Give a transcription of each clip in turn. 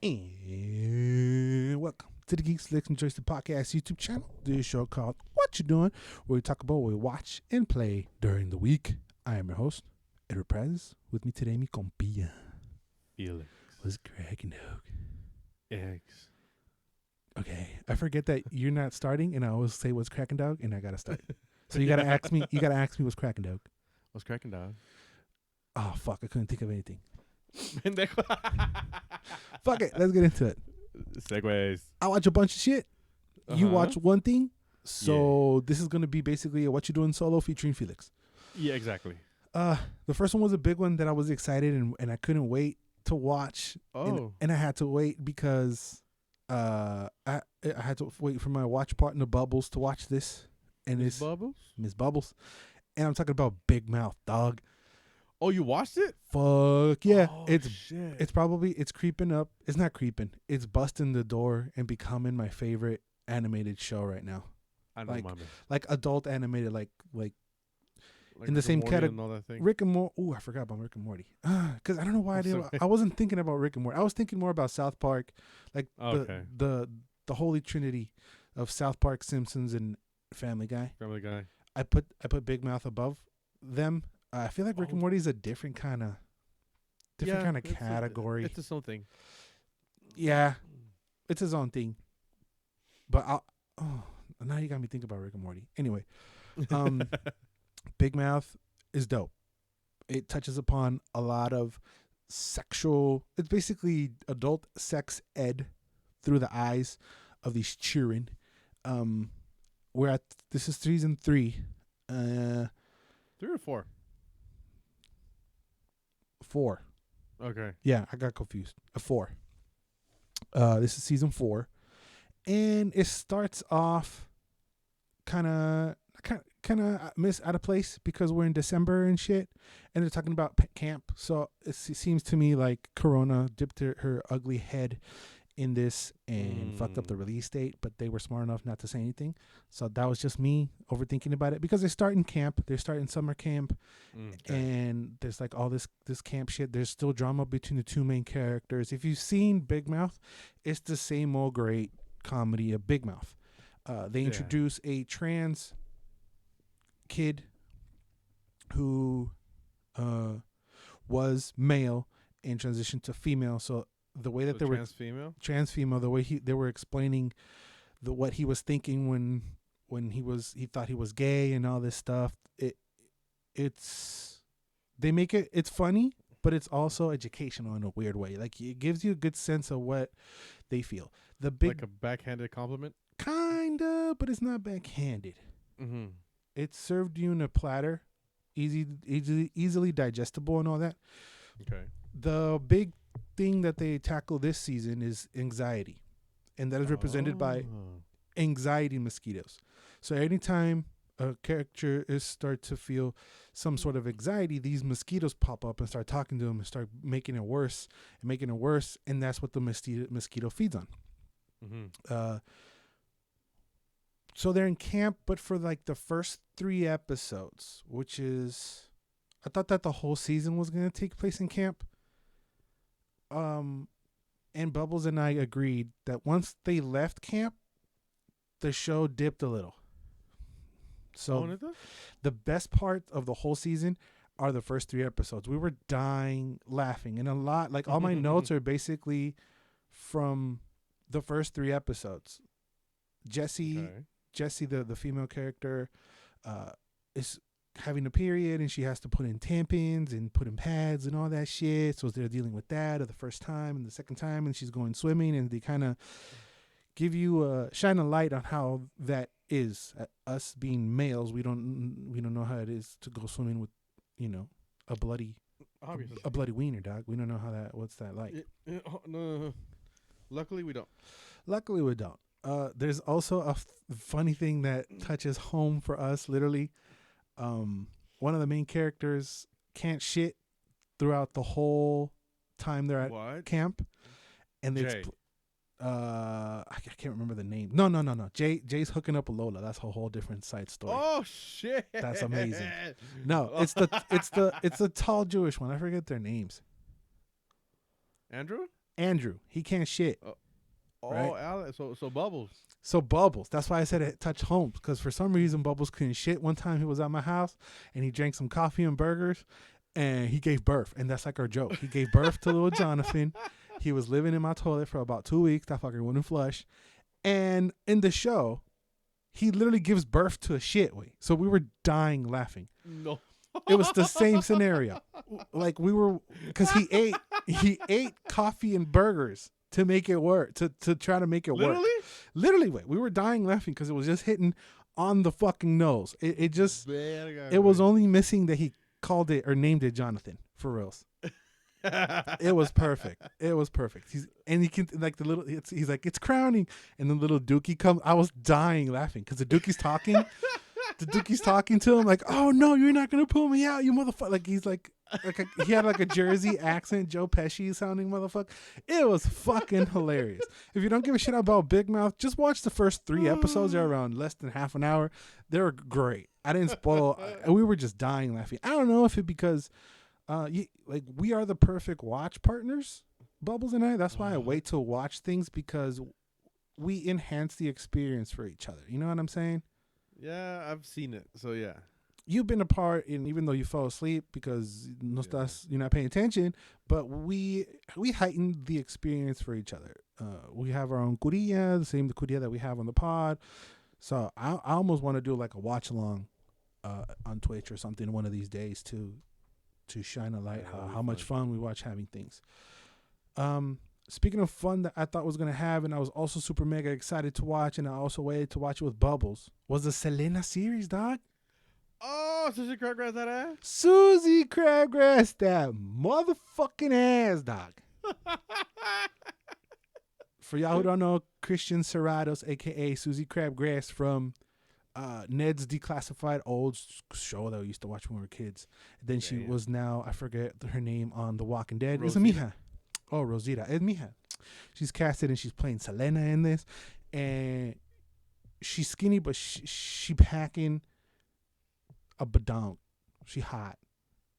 And welcome to the Geeks, and Joysticks podcast YouTube channel. This show called What You Doing, where we talk about what we watch and play during the week. I am your host, Edward Perez. With me today, mi compilla. Felix. What's cracking, dog? Eggs. Okay, I forget that you're not starting, and I always say what's cracking, dog, and I gotta start. So you gotta ask me. You gotta ask me what's cracking, dog. What's cracking, dog? Oh fuck, I couldn't think of anything. Pendejo. Fuck it, let's get into it. Segways. I watch a bunch of shit. You Uh-huh. watch one thing. So this is gonna be basically a What You Doing solo featuring Felix. Yeah, exactly. The first one was a big one that I was excited and I couldn't wait to watch. Oh. And I had to wait because I had to wait for my watch partner Bubbles to watch this. And Miss it's Bubbles? Miss Bubbles. And I'm talking about Big Mouth, dog. Oh, you watched it? Fuck yeah. Oh, it's shit. it's creeping up. It's not creeping. It's busting the door and becoming my favorite animated show right now. I know, mommy. Like adult animated, like Like in the Rick same and Morty category. and all that thing? Rick and Morty. Ooh, I forgot about Rick and Morty. Because I don't know why I'm sorry. I wasn't thinking about Rick and Morty. I was thinking more about South Park, like Okay. the holy trinity of South Park, Simpsons, and Family Guy. Family Guy. I put Big Mouth above them. I feel like Rick and Oh. Morty is a different kind of It's category. It's its own thing. Yeah, it's his own thing. But now you got me thinking about Rick and Morty. Anyway, Big Mouth is dope. It touches upon a lot of sexual. It's basically adult sex ed through the eyes of these children. This is season 3. 3 or 4? 4. Okay. Yeah, I got confused. 4. This is season 4, and it starts off kind of out of place because we're in December and shit, and they're talking about camp. So it seems to me like Corona dipped her ugly head in this and fucked up the release date, but they were smart enough not to say anything. So that was just me overthinking about it because they start in camp. They're starting summer camp. Okay. And there's like all this camp shit. There's still drama between the two main characters. If you've seen Big Mouth, it's the same old great comedy of Big Mouth. They introduce a trans kid who was male and transitioned to female. So the way that So they trans female, the way they were explaining what he was thinking when he thought he was gay and all this stuff. It's funny, but it's also educational in a weird way. Like it gives you a good sense of what they feel. like a backhanded compliment. Kinda, but it's not backhanded. Mm-hmm. It's served you in a platter, easily digestible and all that. Okay. The big thing that they tackle this season is anxiety, and that is represented by anxiety mosquitoes. So anytime a character start to feel some sort of anxiety, these mosquitoes pop up and start talking to them and start making it worse, and that's what the mosquito feeds on. Mm-hmm. So they're in camp, but for like the first 3 episodes, which is, I thought that the whole season was going to take place in camp. And Bubbles and I agreed that once they left camp, the show dipped a little. So the best part of the whole season are the first 3 episodes. We were dying laughing, and a lot, like all my notes are basically from the first 3 episodes. Jessie, the female character, is having a period, and she has to put in tampons and put in pads and all that shit. So they're dealing with that the first time and the second time, and she's going swimming, and they kind of give you shine a light on how that is. Us being males, we don't know how it is to go swimming with, a bloody wiener, dog. We don't know what's that like. No. Luckily we don't. There's also a funny thing that touches home for us, literally. One of the main characters can't shit throughout the whole time they're at camp, and Jay. I can't remember the name. No. Jay's hooking up with Lola. That's a whole different side story. Oh shit! That's amazing. No, it's the tall Jewish one. I forget their names. Andrew? Andrew, he can't shit. Right? Alex, so Bubbles. So Bubbles, that's why I said it touched home, because for some reason Bubbles couldn't shit. One time he was at my house and he drank some coffee and burgers and he gave birth. And that's like our joke. He gave birth to little Jonathan. He was living in my toilet for about 2 weeks. That fucker wouldn't flush. And in the show, he literally gives birth to a shit way. So we were dying laughing. No. It was the same scenario. Like we were, because he ate coffee and burgers to make it work, to try to make it work. Literally, we were dying laughing because it was just hitting on the fucking nose. It was only missing that he called it or named it Jonathan, for reals. It was perfect. He's like, it's crowning, and the little Dookie comes. I was dying laughing because the Dookie's talking. The Dookie's talking to him like, "Oh no, you're not gonna pull me out, you motherfucker!" Like he's like he had like a Jersey accent, Joe Pesci sounding motherfucker. It was fucking hilarious. If you don't give a shit about Big Mouth, just watch the first 3 episodes. They're around less than half an hour. They were great. I didn't spoil. We were just dying laughing. I don't know if it because, we are the perfect watch partners, Bubbles and I. That's why I wait to watch things, because we enhance the experience for each other. You know what I'm saying? Yeah, I've seen it. So yeah, you've been a part, and even though you fall asleep because you're not paying attention, but we heighten the experience for each other. We have our own curilla, the same curilla that we have on the pod. So I almost want to do like a watch along on Twitch or something one of these days to shine a light how much fun we watch having things. Speaking of fun that I thought was going to have, and I was also super mega excited to watch, and I also waited to watch it with Bubbles, was the Selena series, dog. Oh, Susie Crabgrass that ass? Susie Crabgrass that motherfucking ass, dog. For y'all who don't know, Christian Serratos, a.k.a. Susie Crabgrass from Ned's Declassified old show that we used to watch when we were kids. Then she was now, I forget her name on The Walking Dead. It's Mija. Oh, Rosita. Es Mija. She's casted and she's playing Selena in this. And she's skinny, but she packing a badonk. She hot.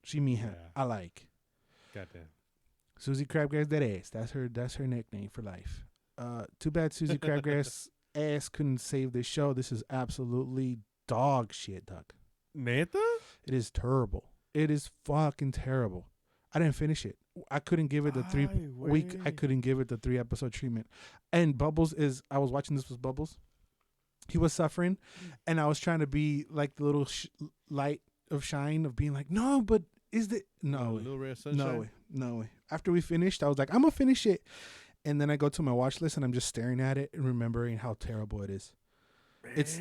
She Mija. Yeah. I like. Goddamn. Susie Crabgrass that ass. That's her nickname for life. Too bad Susie Crabgrass ass couldn't save this show. This is absolutely dog shit, dog. Neta? It is terrible. It is fucking terrible. I didn't finish it. I couldn't give it the 3 week. I couldn't give it the 3 episode treatment. And Bubbles I was watching this with Bubbles. He was suffering, and I was trying to be like the little light of shine of being like, no, but is the no way. After we finished, I was like, I'm gonna finish it, and then I go to my watch list and I'm just staring at it and remembering how terrible it is. It's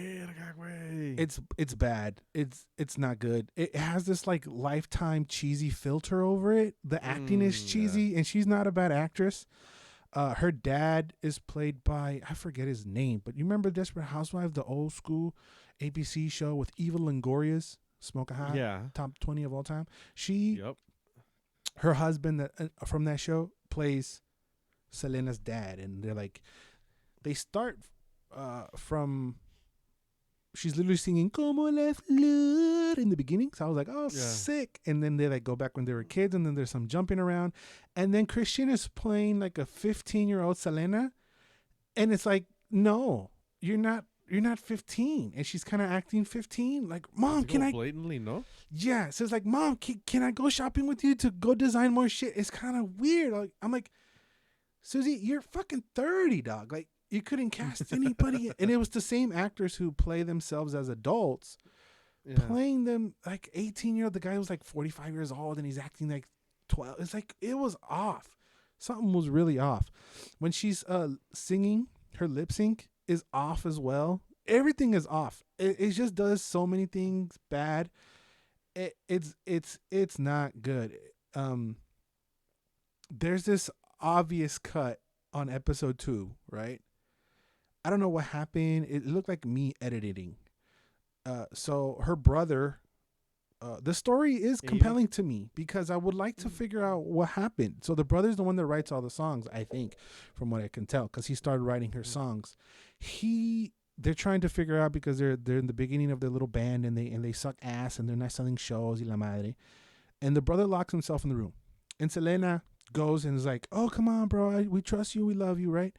bad. It's not good. It has this like Lifetime cheesy filter over it. The acting is cheesy, and she's not a bad actress. Her dad is played by, I forget his name, but you remember Desperate Housewives, the old school ABC show with Eva Longoria's Smoke a Hot, top 20 of all time. Her husband that from that show plays Selena's dad, and they start from. She's literally singing "Como la flor" in the beginning, so I was like, "Oh, sick!" And then they like go back when they were kids, and then there's some jumping around, and then Christian is playing like a 15-year-old Selena, and it's like, no, you're not 15, and she's kind of acting 15. Like, Mom, can I blatantly no? Yeah, so it's like, Mom, can I go shopping with you to go design more shit? It's kind of weird. Like, I'm like, Susie, you're fucking 30, dog. Like. You couldn't cast anybody. And it was the same actors who play themselves as adults, playing them like 18-year-old. The guy was like 45 years old, and he's acting like 12. It's like, it was off. Something was really off. When she's singing, her lip sync is off as well. Everything is off. It just does so many things bad. It's not good. There's this obvious cut on episode 2, right? I don't know what happened. It looked like me editing. So her brother, the story is compelling to me because I would like to figure out what happened. So the brother's the one that writes all the songs, I think, from what I can tell, because he started writing her songs. They're trying to figure out because they're in the beginning of their little band, and they suck ass, and they're not selling shows y la madre. And the brother locks himself in the room, and Selena goes and is like, "Oh, come on, bro, we trust you, we love you, right?"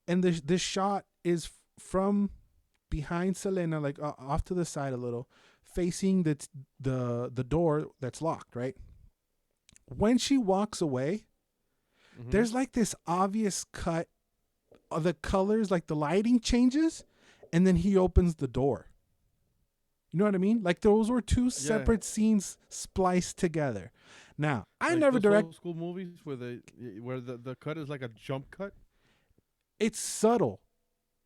And this shot is from behind Selena, like off to the side a little, facing the door that's locked, right? When she walks away, there's like this obvious cut of the colors, like the lighting changes, and then he opens the door. You know what I mean? Like those were two separate scenes spliced together. Now, I like never direct old school movies where the cut is like a jump cut. It's subtle,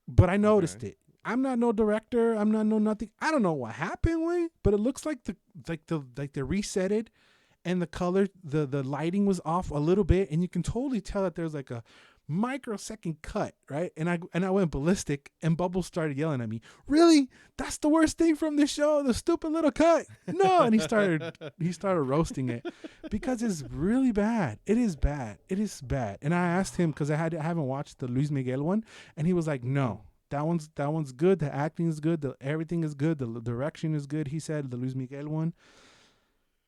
but I noticed it. I'm not no director. I'm not no nothing. I don't know what happened with, but it looks like they reset it, and the color, the lighting was off a little bit, and you can totally tell that there's like a microsecond cut, right? And I went ballistic, and Bubbles started yelling at me. Really? That's the worst thing from the show, the stupid little cut. No, and he started roasting it because it's really bad. It is bad. It is bad. And I asked him because I haven't watched the Luis Miguel one, and he was like, no. That one's good. The acting is good. Everything is good. The direction is good. He said the Luis Miguel one.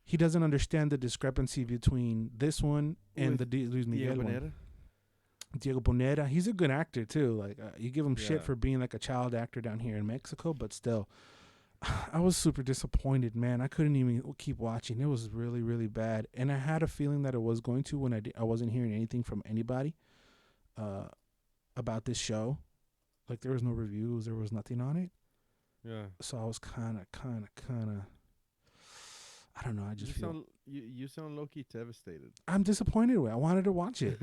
He doesn't understand the discrepancy between this one and the Luis Miguel one. Diego Boneta. He's a good actor too. Like you give him shit for being like a child actor down here in Mexico, but still, I was super disappointed, man. I couldn't even keep watching. It was really, really bad, and I had a feeling that it was going to when I wasn't hearing anything from anybody about this show. Like there was no reviews, there was nothing on it. Yeah. So I was kind of. I don't know. I just feel you sound low-key devastated. I'm disappointed with it. I wanted to watch it.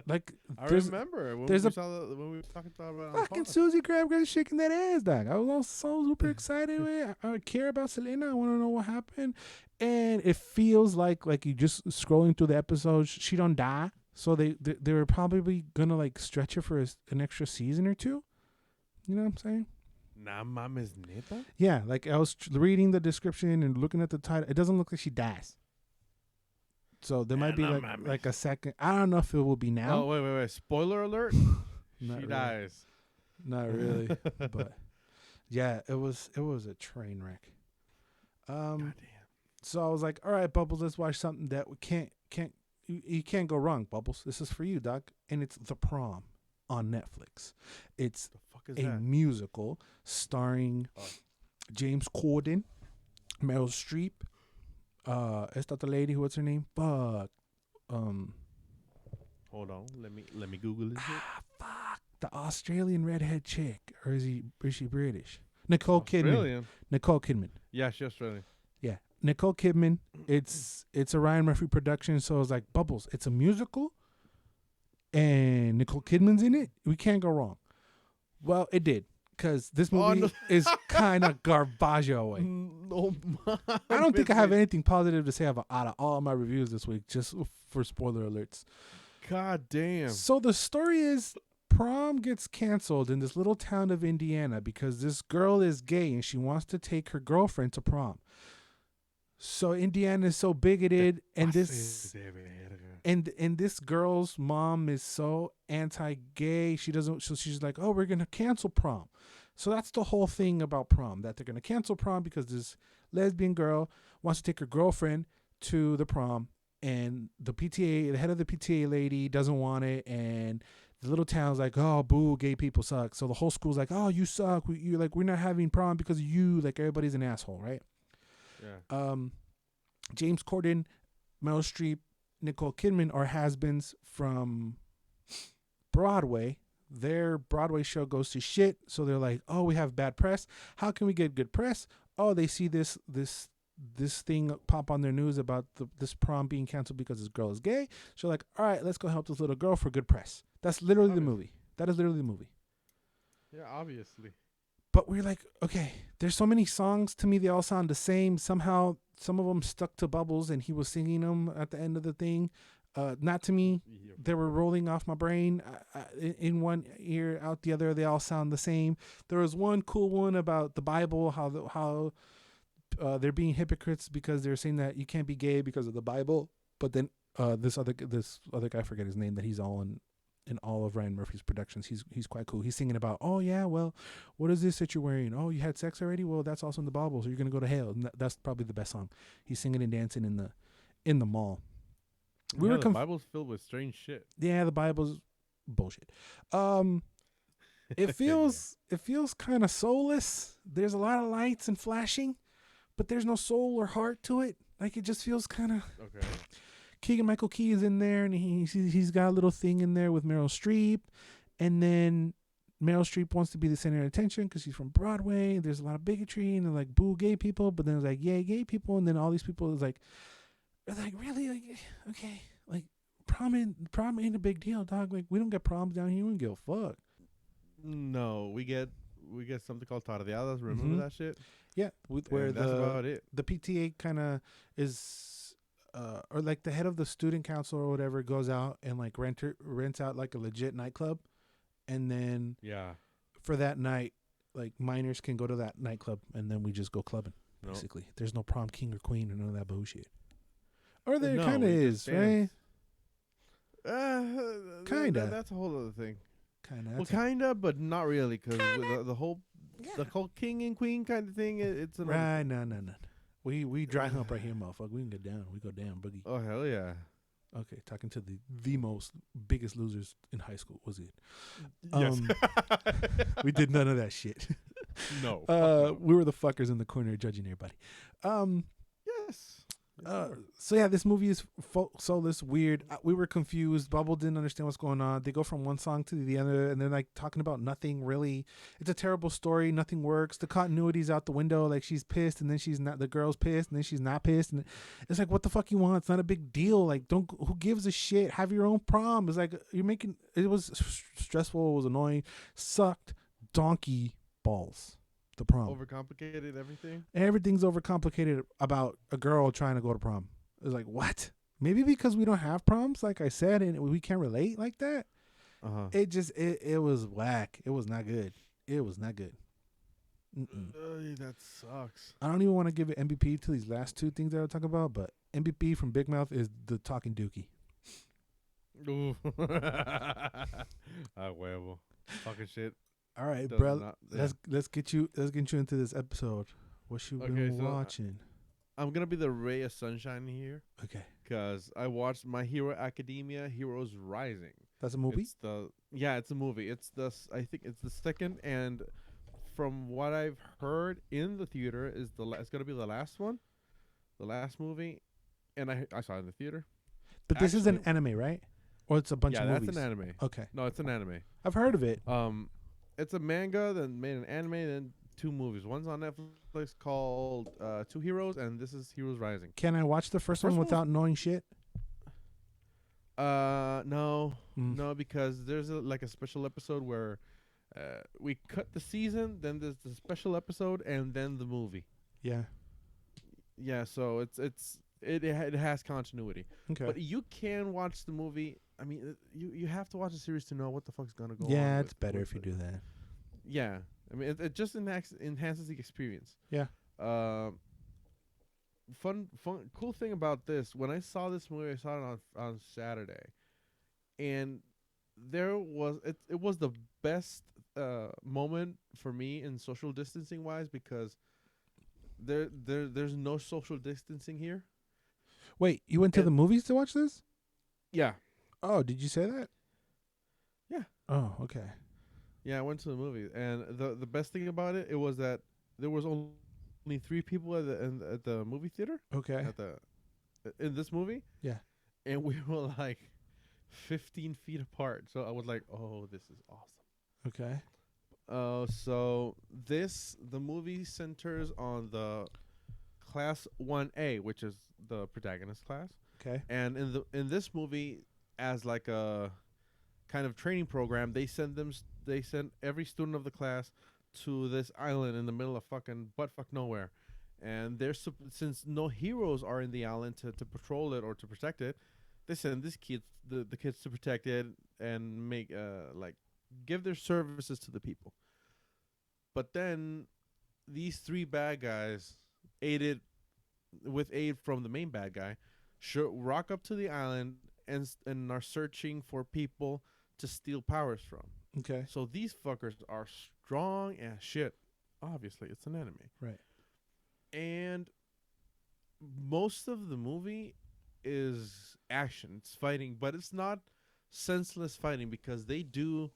Like I remember when we were talking about fucking Susie Crabgrass shaking that ass, dog. I was all so super excited with it. I care about Selena. I want to know what happened, and it feels like you just scrolling through the episodes. She don't die. So they were probably gonna like stretch it for an extra season or two. You know what I'm saying? Nah, mames neta. Yeah, like I was reading the description and looking at the title. It doesn't look like she dies. So there might be like a second. I don't know if it will be now. Oh wait! Spoiler alert! She really. dies. Not really, but yeah, it was a train wreck. Goddamn. So I was like, all right, Bubbles, let's watch something that we can't. You can't go wrong, Bubbles. This is for you, Doc. And it's The Prom on Netflix. It's musical starring James Corden, Meryl Streep. Is that the lady? What's her name? Fuck. Hold on. Let me Google this. Fuck. The Australian redhead chick, or is she British? Nicole Kidman. Nicole Kidman. Yeah, she's Australian. Yeah. Nicole Kidman. It's a Ryan Murphy production, so it's like Bubbles. It's a musical, and Nicole Kidman's in it. We can't go wrong. Well, it did, because this movie is kind of garbaggio. I don't think I have anything positive to say out of all my reviews this week, just for spoiler alerts. God damn. So the story is Prom gets canceled in this little town of Indiana because this girl is gay and she wants to take her girlfriend to prom. So Indiana is so bigoted, and this girl's mom is so anti-gay. She doesn't. So she's like, "Oh, we're gonna cancel prom." So that's the whole thing about prom, that they're gonna cancel prom because this lesbian girl wants to take her girlfriend to the prom, and the head of the PTA lady doesn't want it, and the little town's like, "Oh, boo, gay people suck." So the whole school's like, "Oh, you suck. We're not having prom because of you. Like everybody's an asshole, right?" Yeah. James Corden, Meryl Streep, Nicole Kidman are has-beens from Broadway. Their Broadway show goes to shit, so they're like, "Oh, we have bad press. How can we get good press?" Oh, they see this thing pop on their news about this prom being canceled because this girl is gay. So like, all right, let's go help this little girl for good press. That's literally the movie. That is literally the movie. Yeah, obviously. But we're like, okay, there's so many songs to me. They all sound the same. Somehow, some of them stuck to Bubbles, and he was singing them at the end of the thing. Not to me. They were rolling off my brain in one ear, out the other. They all sound the same. There was one cool one about the Bible, how they're being hypocrites because they're saying that you can't be gay because of the Bible. But then this other guy, I forget his name, that he's all in all of Ryan Murphy's productions. He's quite cool. He's singing about, "Oh yeah, well, what is this that you're wearing? Oh, you had sex already? Well, that's also in the Bible, so you're gonna go to hell." And that's probably the best song. He's singing and dancing in the mall. We were the Bible's filled with strange shit. Yeah, the Bible's bullshit. It feels it feels kind of soulless. There's a lot of lights and flashing, but there's no soul or heart to it. Like it just feels kind of Okay. Keegan Michael Key is in there, and he's got a little thing in there with Meryl Streep, and then Meryl Streep wants to be the center of attention because she's from Broadway. There's a lot of bigotry and they're like boo gay people, but then it's like yay gay people, and then all these people is like, really, like okay, like prom ain't a big deal, dog. Like we don't get proms down here. We don't give a fuck. No, we get something called tardeadas. Remember that shit? Yeah, where that's about it. The PTA kind of is, or like the head of the student council or whatever goes out and like rents out like a legit nightclub, and then for that night, like minors can go to that nightclub, and then we just go clubbing. Basically, there's no prom king or queen or none of that bullshit. Or there kind of is, right? Kind of. That's a whole other thing. Kind of. Well, kind of, but not really, because the whole king and queen kind of thing. It's right. No. We dry hump right here, motherfucker. We can get down. We go down, boogie. Oh hell yeah. Okay, talking to the most biggest losers in high school was it? Yes. We did none of that shit. No. We were the fuckers in the corner judging everybody. Yes. So yeah, this movie is soulless, weird. We were confused. Bubble didn't understand what's going on. They go from one song to the other, and they're like talking about nothing really. It's a terrible story. Nothing works. The continuity's out the window. Like she's pissed, and then she's not. The girl's pissed, and then she's not pissed. And it's like, what the fuck you want? It's not a big deal. Like, don't. Who gives a shit? Have your own prom. It's like you're making. It was stressful. It was annoying. Sucked donkey balls. The prom. Overcomplicated everything. Everything's overcomplicated about a girl trying to go to prom. It's like, what? Maybe because we don't have proms, like I said, and we can't relate like that. It just it was whack. It was not good. It was not good. That sucks. I don't even want to give it MVP to these last two things that I talk about, but MVP from Big Mouth is the talking dookie. Ooh. Huevo. Fucking shit. All right, bro. Let's get you into this episode. What you been watching? I'm gonna be the ray of sunshine here. Okay. Because I watched My Hero Academia: Heroes Rising. That's a movie. It's a movie. I think it's the second, and from what I've heard in the theater, it's gonna be the last one, the last movie, and I saw it in the theater. But this is an anime, right? Or it's a bunch of movies. Yeah, that's an anime. Okay. No, it's an anime. I've heard of it. It's a manga, then made an anime, then two movies. One's on Netflix called Two Heroes, and this is Heroes Rising. Can I watch the first one without knowing shit? No, because there's a special episode where we cut the season, then there's the special episode, and then the movie. Yeah. Yeah, so it has continuity. Okay. But you can watch the movie. I mean, you have to watch the series to know what the fuck's gonna go on. Yeah, it's better if you do that. Yeah, I mean, it just enhances the experience. Yeah. Fun, cool thing about this. When I saw this movie, I saw it on Saturday, and it was the best moment for me in social distancing wise, because there's no social distancing here. Wait, you went to the movies to watch this? Yeah. Oh, did you say that? Yeah. Oh, okay. Yeah, I went to the movie, and the best thing about it was that there was only 3 people at the movie theater. Okay. In this movie. Yeah. And we were like 15 feet apart. So I was like, "Oh, this is awesome." Okay. So the movie centers on the class 1A, which is the protagonist class. Okay. And in this movie, as like a kind of training program, they send every student of the class to this island in the middle of fucking buttfuck nowhere, and since no heroes are in the island to patrol it or to protect it, they send the kids to protect it and make give their services to the people. But then these 3 bad guys, aided with aid from the main bad guy, rock up to the island and are searching for people to steal powers from. Okay. So these fuckers are strong as shit. Obviously, it's an anime. Right. And most of the movie is action. It's fighting, but it's not senseless fighting because they do.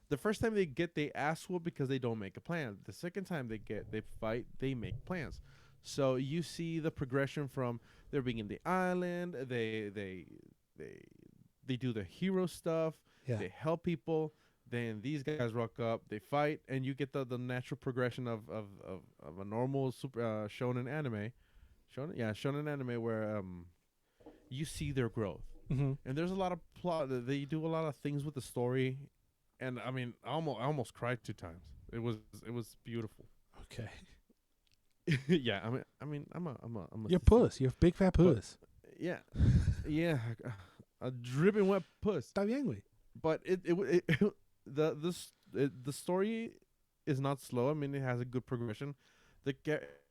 The first time they get they ass whoop because they don't make a plan. The second time they fight, they make plans. So you see the progression from they're being in the island, they do the hero stuff, they help people, then these guys rock up, they fight, and you get the natural progression of a normal super shonen anime. Shonen anime where you see their growth. Mm-hmm. And there's a lot of plot. They do a lot of things with the story, and I mean, I almost cried 2 times. It was beautiful. Okay. Yeah, I mean, I'm a. You're puss. You're a big fat puss. Yeah, yeah, a dripping wet puss. Está bien, güey. But the story is not slow. I mean, it has a good progression.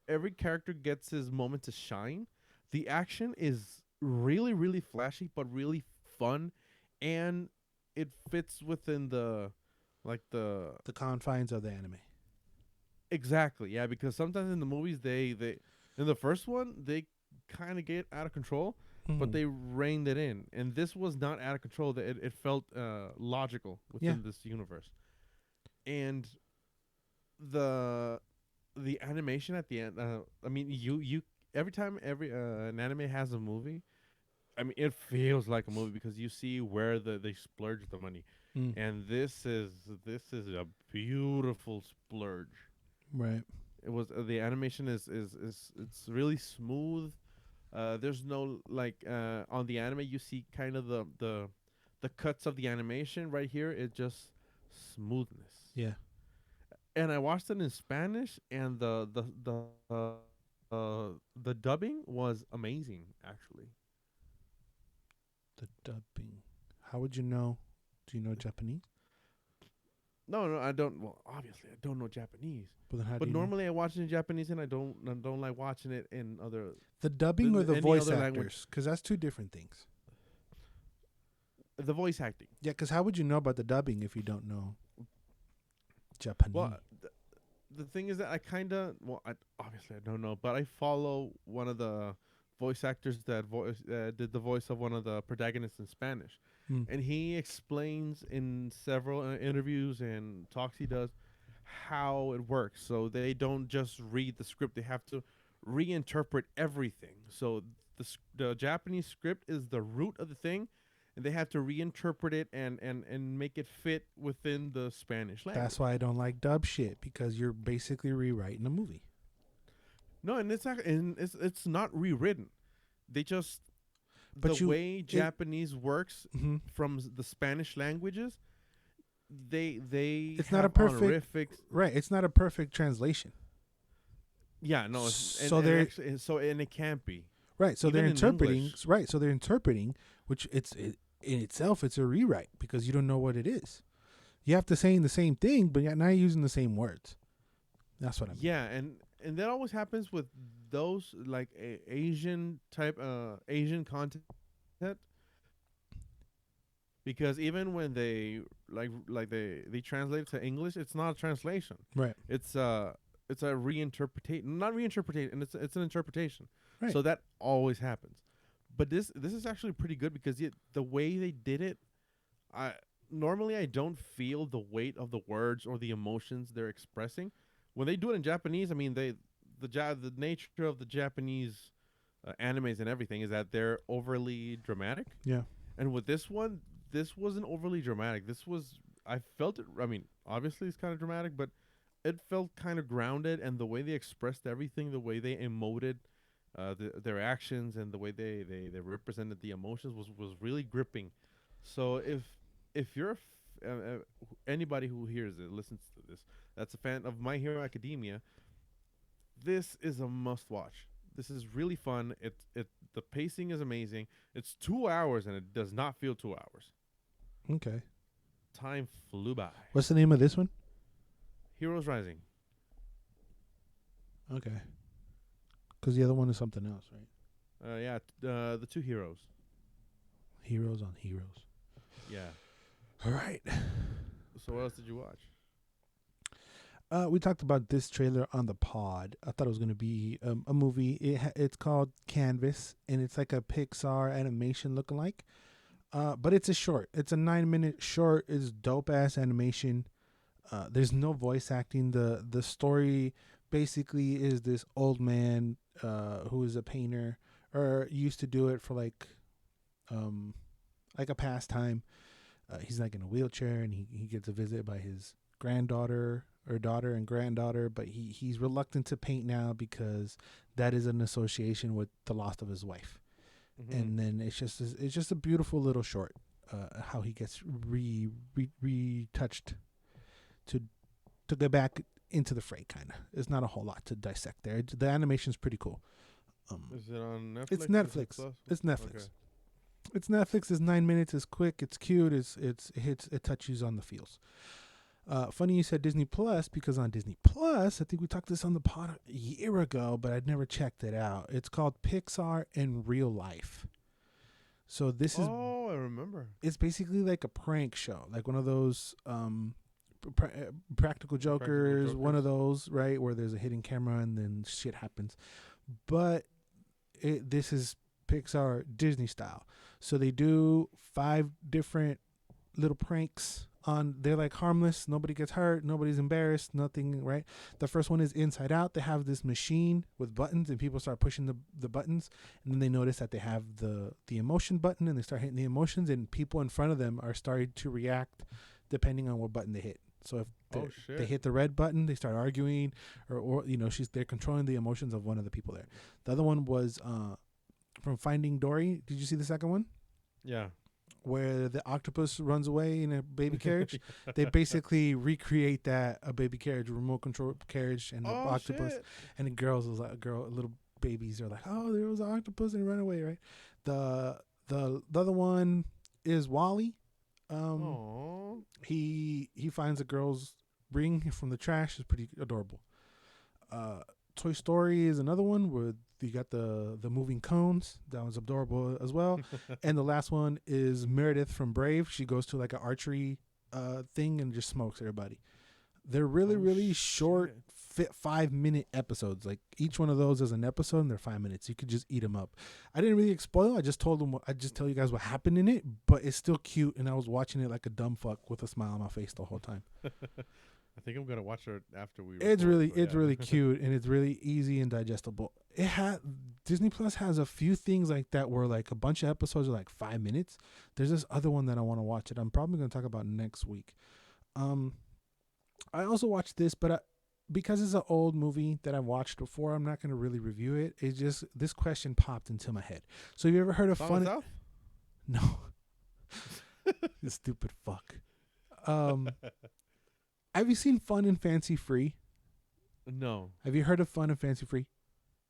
Every character gets his moment to shine. The action is really, really flashy, but really fun, and it fits within the confines of the anime. Exactly, yeah. Because sometimes in the movies, they in the first one they kind of get out of control, but they reined it in, and this was not out of control. That it felt logical within this universe, and the animation at the end. I mean, you every time an anime has a movie, I mean, it feels like a movie because you see where they splurge the money, and this is a beautiful splurge. Right. It was the animation is it's really smooth. There's no on the anime you see kind of the cuts of the animation. Right here it's just smoothness. Yeah. And I watched it in Spanish, and the dubbing was amazing actually. The dubbing. How would you know? Do you know Japanese? No, I don't. Well, obviously, I don't know Japanese. But normally, I watch it in Japanese, and I don't like watching it in other. The dubbing or the voice actors? Because that's 2 different things. The voice acting. Yeah, because how would you know about the dubbing if you don't know Japanese? Well, the thing is that I obviously I don't know, but I follow one of the voice actors that did the voice of one of the protagonists in Spanish. And he explains in several interviews and talks he does how it works. So they don't just read the script; they have to reinterpret everything. So the Japanese script is the root of the thing, and they have to reinterpret it and make it fit within the Spanish language. That's why I don't like dub shit, because you're basically rewriting a movie. No, and it's not rewritten. They just. But the way Japanese works from the Spanish languages, it's not a perfect right. It's not a perfect translation. Yeah, no. And it can't be right. So they're interpreting right. So they're interpreting, which in itself it's a rewrite because you don't know what it is. You have to say the same thing, but you're not using the same words. That's what I mean. Yeah, and that always happens with those like Asian Asian content, because even when they they translate it to English, it's not a translation. Right. It's a reinterpretation, not reinterpretation, and it's an interpretation. Right. So that always happens. But this is actually pretty good because the way they did it, normally I don't feel the weight of the words or the emotions they're expressing. When they do it in Japanese, I mean the nature of the Japanese animes and everything is that they're overly dramatic. Yeah. And with this one, this wasn't overly dramatic. I felt it. I mean, obviously it's kind of dramatic, but it felt kind of grounded, and the way they expressed everything, the way they emoted their actions, and the way they represented the emotions was really gripping. So if you're anybody who hears it, listens to this, that's a fan of My Hero Academia, this is a must watch. This is really fun. The pacing is amazing. It's 2 hours and it does not feel 2 hours. Okay. Time flew by. What's the name of this one? Heroes Rising. Okay. Because the other one is something else, right? The 2 heroes. Heroes on Heroes. Yeah. All right. So what else did you watch? We talked about this trailer on the pod. I thought it was going to be a movie. It's called Canvas, and it's like a Pixar animation lookalike. But it's a short. It's a 9-minute short. It's dope ass animation. There's no voice acting. The story basically is this old man who is a painter or used to do it for like a pastime. He's like in a wheelchair, and he gets a visit by his granddaughter or daughter and granddaughter, but he's reluctant to paint now because that is an association with the loss of his wife. Mm-hmm. And then it's just a beautiful little short, how he gets retouched to get back into the fray. Kind of, it's not a whole lot to dissect there. The animation's pretty cool. Is it on Netflix? It's Netflix. It's Netflix. Okay. It's Netflix. It's 9 minutes. It's quick. It's cute. It touches on the feels. Funny you said Disney Plus, because on Disney Plus, I think we talked this on the pod a year ago, but I'd never checked it out. It's called Pixar in Real Life. So this is. Oh, I remember. It's basically like a prank show, like one of those Practical Jokers, one of those, right, where there's a hidden camera and then shit happens. But this is Pixar Disney style. So they do 5 different little pranks on. They're like harmless. Nobody gets hurt. Nobody's embarrassed. Nothing, right? The first one is Inside Out. They have this machine with buttons, and people start pushing the buttons, and then they notice that they have the emotion button, and they start hitting the emotions, and people in front of them are starting to react depending on what button they hit. So if they hit the red button, they start arguing, or they're controlling the emotions of one of the people there. The other one was from Finding Dory. Did you see the second one? Yeah. Where the octopus runs away in a baby carriage. They basically recreate that, a baby carriage, a remote control carriage, and the octopus. Shit. And the little babies are like, oh, there was an octopus and ran away, right? The other one is Wall-E. He finds a girl's ring from the trash. It's pretty adorable. Toy Story is another one where you got the moving cones. That was adorable as well. And the last one is Meredith from Brave. She goes to like an archery thing and just smokes everybody. They're really short, 5-minute episodes. Like each one of those is an episode, and they're 5 minutes. You could just eat them up. I didn't really spoil. I just tell you guys what happened in it, but it's still cute. And I was watching it like a dumb fuck with a smile on my face the whole time. I think I'm gonna watch it after we. It's really cute, and it's really easy and digestible. Disney Plus has a few things like that where like a bunch of episodes are like 5 minutes. There's this other one that I want to watch. I'm probably gonna talk about next week. I also watched this, but because it's an old movie that I've watched before, I'm not gonna really review it. It's just this question popped into my head. So have you ever heard of Fun? No. You stupid fuck. Have you seen Fun and Fancy Free? No. Have you heard of Fun and Fancy Free?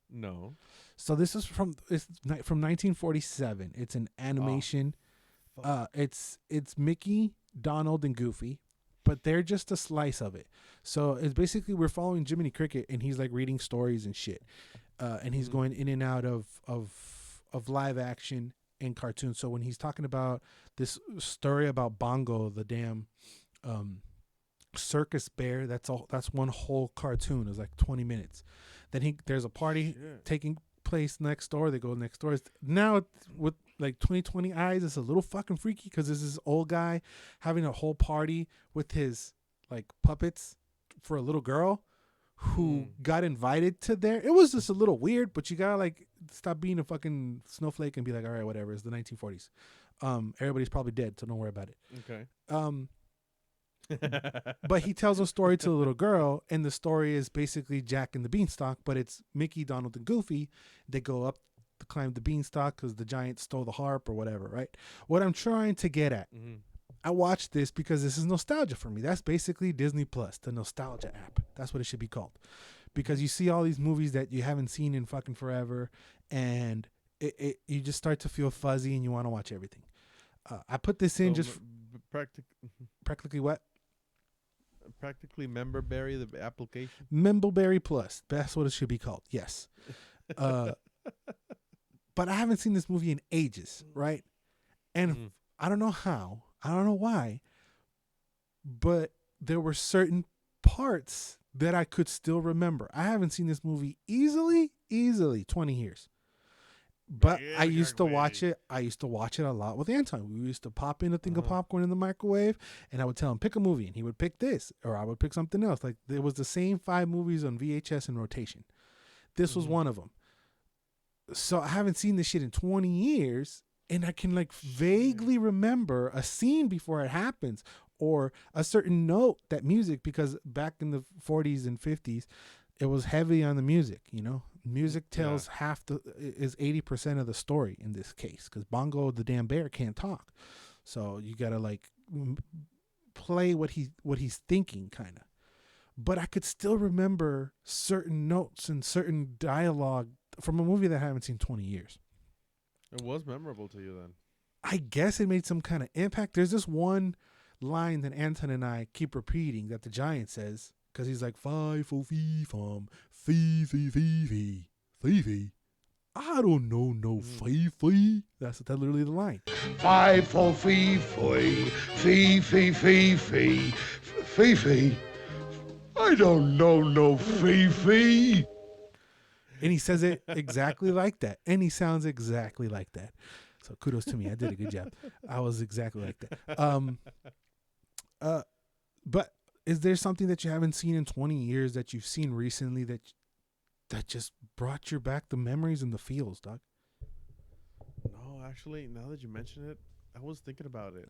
No. So this is from 1947. It's an animation. It's Mickey, Donald, and Goofy, but they're just a slice of it. So it's basically we're following Jiminy Cricket, and he's like reading stories and shit, and he's going in and out of live action and cartoons. So when he's talking about this story about Bongo, the damn circus bear, that's one whole cartoon. It's like 20 minutes. Then there's a party taking place next door. They go next door. Now with like 2020 eyes, it's a little fucking freaky because there's this old guy having a whole party with his like puppets for a little girl who got invited to there. It was just a little weird, but you gotta like stop being a fucking snowflake and be like, all right, whatever. It's the 1940s. Everybody's probably dead, so don't worry about it. Okay. But he tells a story to the little girl, and the story is basically Jack and the Beanstalk, but it's Mickey, Donald, and Goofy. They go up to climb the beanstalk because the giant stole the harp or whatever, right? What I'm trying to get at, I watched this because this is nostalgia for me. That's basically Disney Plus, the nostalgia app. That's what it should be called. Because you see all these movies that you haven't seen in fucking forever, and you just start to feel fuzzy and you want to watch everything. I put this in practically what? Practically Memberberry, the application. Memberberry Plus. That's what it should be called. Yes. But I haven't seen this movie in ages, right? And I don't know how. I don't know why. But there were certain parts that I could still remember. I haven't seen this movie easily 20 years. But I used to watch it. I used to watch it a lot with Anton. We used to pop in a thing of popcorn in the microwave, and I would tell him, pick a movie, and he would pick this, or I would pick something else. Like, there was the same 5 movies on VHS in rotation. This was one of them. So I haven't seen this shit in 20 years, and I can like vaguely remember a scene before it happens, or a certain note, that music, because back in the 40s and 50s, it was heavy on the music, you know? Music tells is 80% of the story in this case, because Bongo the damn bear can't talk. So you got to like play what he's thinking, kind of. But I could still remember certain notes and certain dialogue from a movie that I haven't seen in 20 years. It was memorable to you then. I guess it made some kind of impact. There's this one line that Anton and I keep repeating that the Giant says, because he's like, "Fi fo fee fum, fee fee fee fee fee fee. I don't know no fee fee." That's literally the line. Fi fo fee fee fee fee fee fee fee fee. I don't know no fee fee. And he says it exactly like that. And he sounds exactly like that. So kudos to me. I did a good job. I was exactly like that. But is there something that you haven't seen in 20 years that you've seen recently that just brought you back the memories and the feels, dog? No, actually, now that you mention it, I was thinking about it.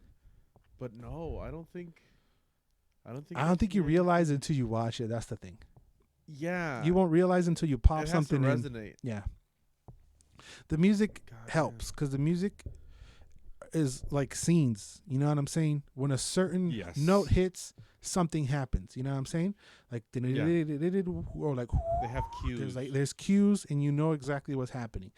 But no, I don't think you realize it until you watch it. That's the thing. Yeah. You won't realize until you pop it something has to resonate. in. Yeah. The music helps, because the music is like scenes. You know what I'm saying? When a certain note hits, something happens. You know what I'm saying? Like, or like, they have cues. There's cues, and you know exactly what's happening.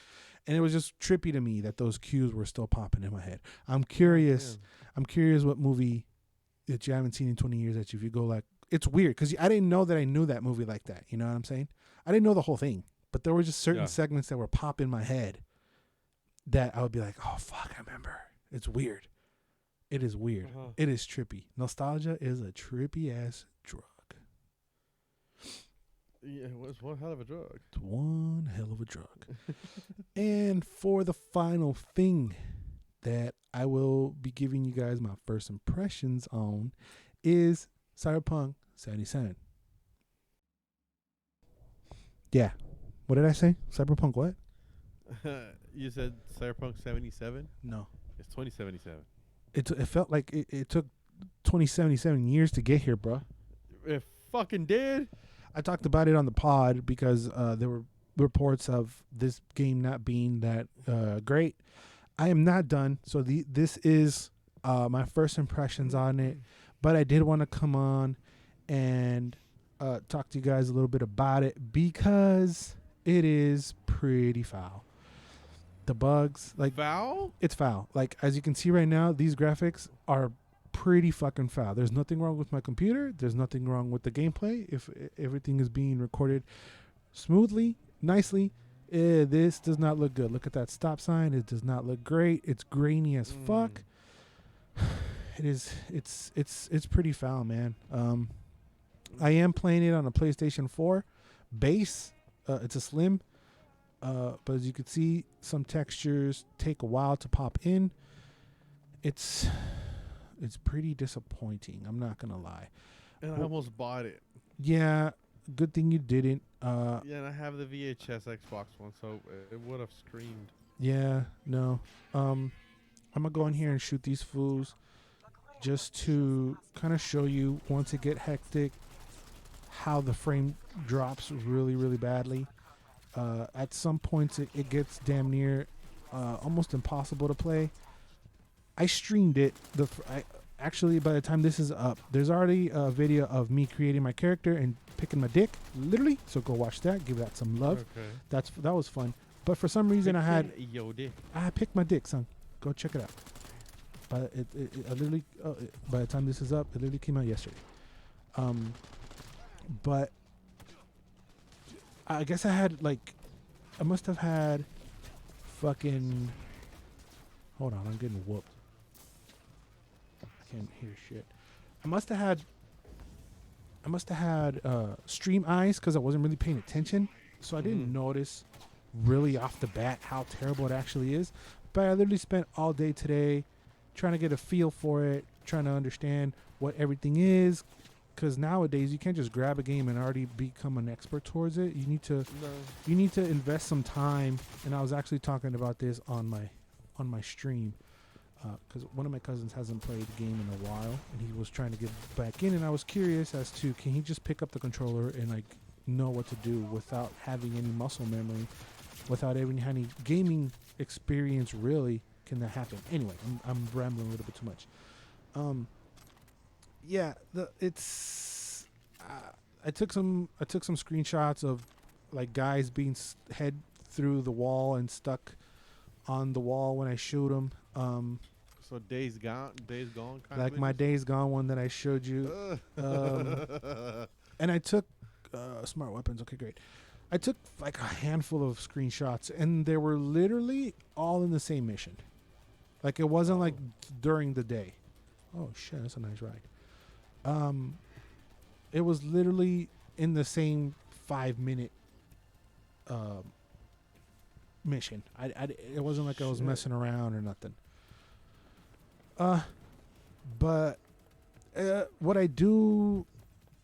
And it was just trippy to me that those cues were still popping in my head. I'm curious. I'm curious what movie that you haven't seen in 20 years that if you go like, it's weird because I didn't know that I knew that movie like that. You know what I'm saying? I didn't know the whole thing, but there were just certain segments that were pop in my head that I would be like, oh, fuck, I remember. It's weird. It is weird. It is trippy. Nostalgia is a trippy ass drug. Yeah, it's one hell of a drug. It's one hell of a drug. And for the final thing that I will be giving you guys my first impressions on is Cyberpunk 77. Yeah. What did I say? Cyberpunk what? You said Cyberpunk 77? No. It's 2077. It felt like it took 2077 years to get here, bro. It fucking did. I talked about it on the pod because there were reports of this game not being that great. I am not done, so this is my first impressions on it. But I did want to come on and talk to you guys a little bit about it because it is pretty foul. The bugs, like foul? It's foul. Like, as you can see right now, these graphics are pretty fucking foul. There's nothing wrong with my computer. There's nothing wrong with the gameplay. If everything is being recorded smoothly, nicely, this does not look good. Look at that stop sign. It does not look great. It's grainy as fuck. It is. It's pretty foul, man. I am playing it on a PlayStation 4 base. It's a slim. But as you can see, some textures take a while to pop in. It's pretty disappointing. I'm not gonna lie. And I almost bought it. Yeah, good thing you didn't. Yeah, and I have the VHS Xbox one, so it would have screamed. Yeah, no. I'm gonna go in here and shoot these fools just to kind of show you once it get hectic how the frame drops really, really badly. At some points it gets damn near almost impossible to play. I streamed it. Actually, by the time this is up, there's already a video of me creating my character and picking my dick, literally. So go watch that. Give that some love. Okay. That was fun. But for some reason, I picked my dick, son. Go check it out. But I literally, by the time this is up, it literally came out yesterday. But I guess I must have had fucking, hold on, I'm getting whooped. I can't hear shit. I must have had I must have had stream eyes because I wasn't really paying attention, so I didn't notice really off the bat how terrible it actually is. But I literally spent all day today trying to get a feel for it, trying to understand what everything is. Because nowadays you can't just grab a game and already become an expert towards it. You need to invest some time. And I was actually talking about this on my stream. Because one of my cousins hasn't played the game in a while, and he was trying to get back in, and I was curious as to can he just pick up the controller and like know what to do without having any muscle memory, without having any gaming experience. Really, can that happen? Anyway, I'm rambling a little bit too much. I took some screenshots of like guys being head through the wall and stuck on the wall when I shoot them. So Days Gone kind like of my Days Gone one that I showed you. And I took smart weapons. Okay, great. I took like a handful of screenshots, and they were literally all in the same mission. Like it wasn't like during the day. Oh shit, that's a nice ride. It was literally in the same 5-minute mission. It wasn't like I was messing around or nothing. But what I do,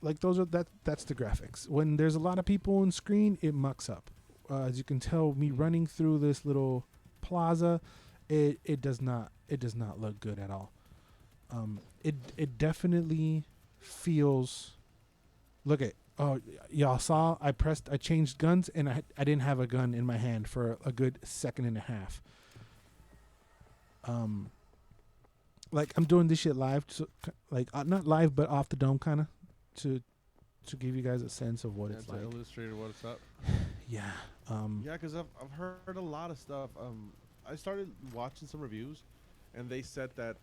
like that's the graphics. When there's a lot of people on screen, it mucks up. As you can tell, me running through this little plaza, it does not look good at all. It definitely feels. Look at y'all saw I changed guns and I didn't have a gun in my hand for a good second and a half. Like I'm doing this shit live, like not live but off the dome, kind of, to give you guys a sense of what it's like. Illustrated what it's up. Yeah. Yeah, because I've heard a lot of stuff. I started watching some reviews, and they said that,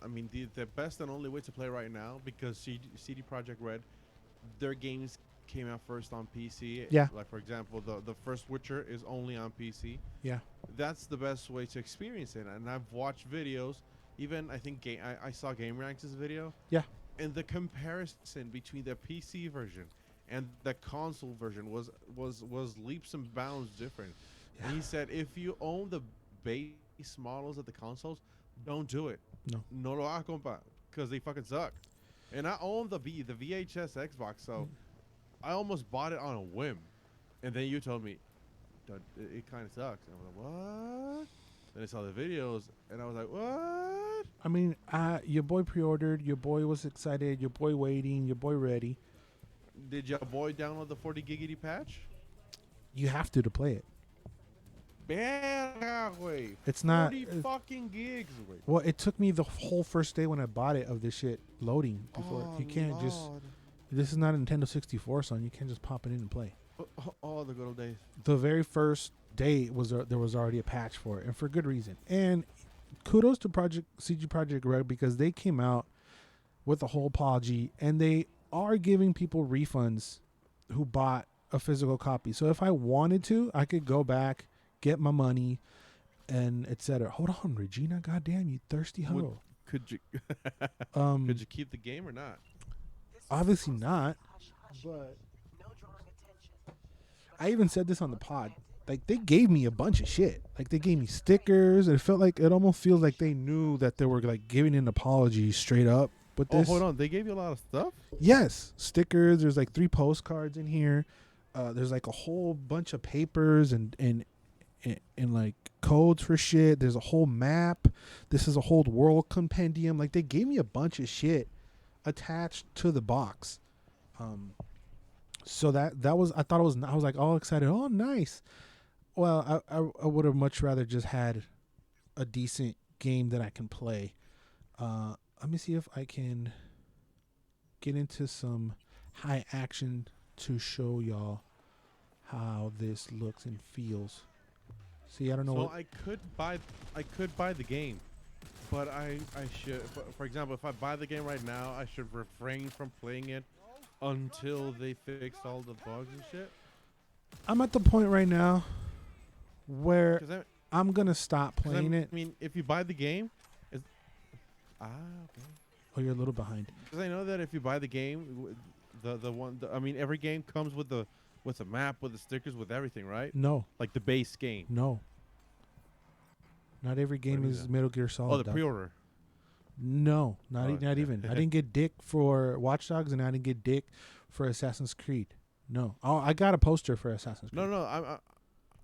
I mean, the best and only way to play right now, because CD Projekt Red, their games came out first on PC. Yeah. Like, for example, the first Witcher is only on PC. Yeah. That's the best way to experience it. And I've watched videos. Even, I think, I saw Game Ranks' video. Yeah. And the comparison between the PC version and the console version was leaps and bounds different. Yeah. And he said, if you own the base models of the consoles, don't do it. No lo hagas, compa, because they fucking suck. And I own the VHS Xbox, so I almost bought it on a whim. And then you told me, it kind of sucks. And I was like, what? Then I saw the videos, and I was like, what? I mean, your boy pre-ordered, your boy was excited, your boy waiting, your boy ready. Did your boy download the 40 giggity patch? You have to play it. It's not 40 fucking gigs. Wait. Well, it took me the whole first day when I bought it of this shit loading before. You can't Lord. just. This is not a Nintendo 64, son. You can't just pop it in and play. Oh, the good old days. The very first day there was already a patch for it, and for good reason. And kudos to CG Projekt Red, because they came out with a whole apology, and they are giving people refunds who bought a physical copy. So if I wanted to, I could go back, get my money, and etc. Hold on, Regina. Goddamn, you thirsty hoe. Could you keep the game or not? Obviously not. But I even said this on the pod. Like, they gave me a bunch of shit. Like, they gave me stickers. It felt like, it almost feels like they knew that they were like giving an apology straight up. But this, hold on, they gave you a lot of stuff? Yes, stickers. There's like 3 postcards in here. There's like a whole bunch of papers and like codes for shit. There's a whole map. This is a whole world compendium. Like, they gave me a bunch of shit attached to the box. So that was, I was like all excited. Oh, nice. Well, I would have much rather just had a decent game that I can play. Let me see if I can get into some high action to show y'all how this looks and feels. See, I don't know. So I could buy the game, but I should. For example, if I buy the game right now, I should refrain from playing it until they fix all the bugs and shit. I'm at the point right now where I'm gonna stop playing it. I mean, if you buy the game, okay. Oh, you're a little behind. Because I know that if you buy the game, The one. I mean, every game comes with a map, with the stickers, with everything, right? No, Like the base game. no. Not every game is Metal Gear Solid. Oh, the pre-order. No, not even. I didn't get dick for Watch Dogs, and I didn't get dick for Assassin's Creed. No, I got a poster for Assassin's Creed.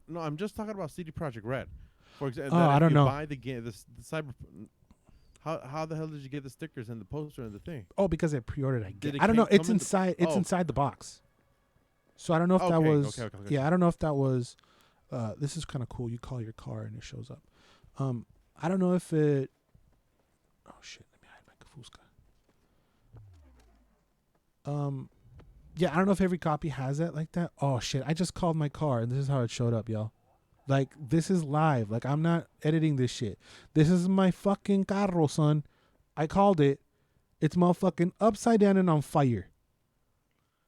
No, I'm just talking about CD Projekt Red. For example, I don't know. Buy the game, the Cyberpunk. How the hell did you get the stickers and the poster and the thing? Oh, because I pre-ordered. I don't know. It's inside. It's inside the box. So I don't know if that was. Okay. Yeah, I don't know if that was. This is kind of cool. You call your car and it shows up. I don't know if it. Oh shit! Let me hide my Kafuska. Yeah, I don't know if every copy has that like that. Oh shit! I just called my car and this is how it showed up, y'all. Like, this is live. Like, I'm not editing this shit. This is my fucking carro, son. I called it. It's motherfucking upside down and on fire.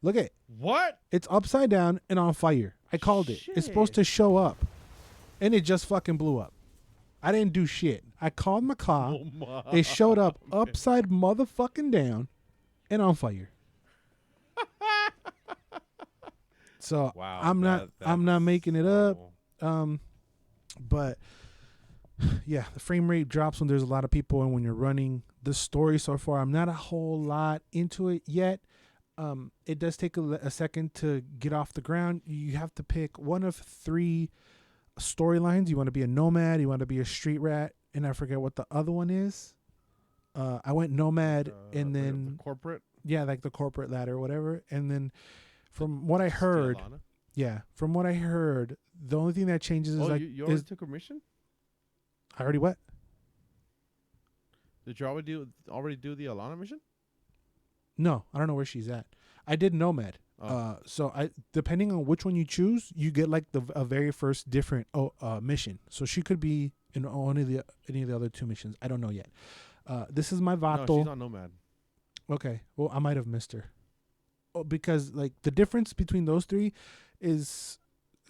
Look at it. What? It's upside down and on fire. I called it. It's supposed to show up. And it just fucking blew up. I didn't do shit. I called my car. Oh, it showed up upside motherfucking down and on fire. So wow, I'm not making it up. But yeah, the frame rate drops when there's a lot of people and when you're running. The story so far, I'm not a whole lot into it yet. It does take a second to get off the ground. You have to pick one of 3 storylines. You want to be a nomad, you want to be a street rat, and I forget what the other one is. I went nomad and then the corporate. Yeah, like the corporate ladder or whatever. And then from what I heard, the only thing that changes is you already took a mission? I already what? Did you already do the Alana mission? No, I don't know where she's at. I did Nomad. So depending on which one you choose, you get like a very first different mission. So she could be in any of the other 2 missions. I don't know yet. This is my Vato. No, she's on Nomad. Okay. Well, I might have missed her. Oh, because like the difference between those 3 is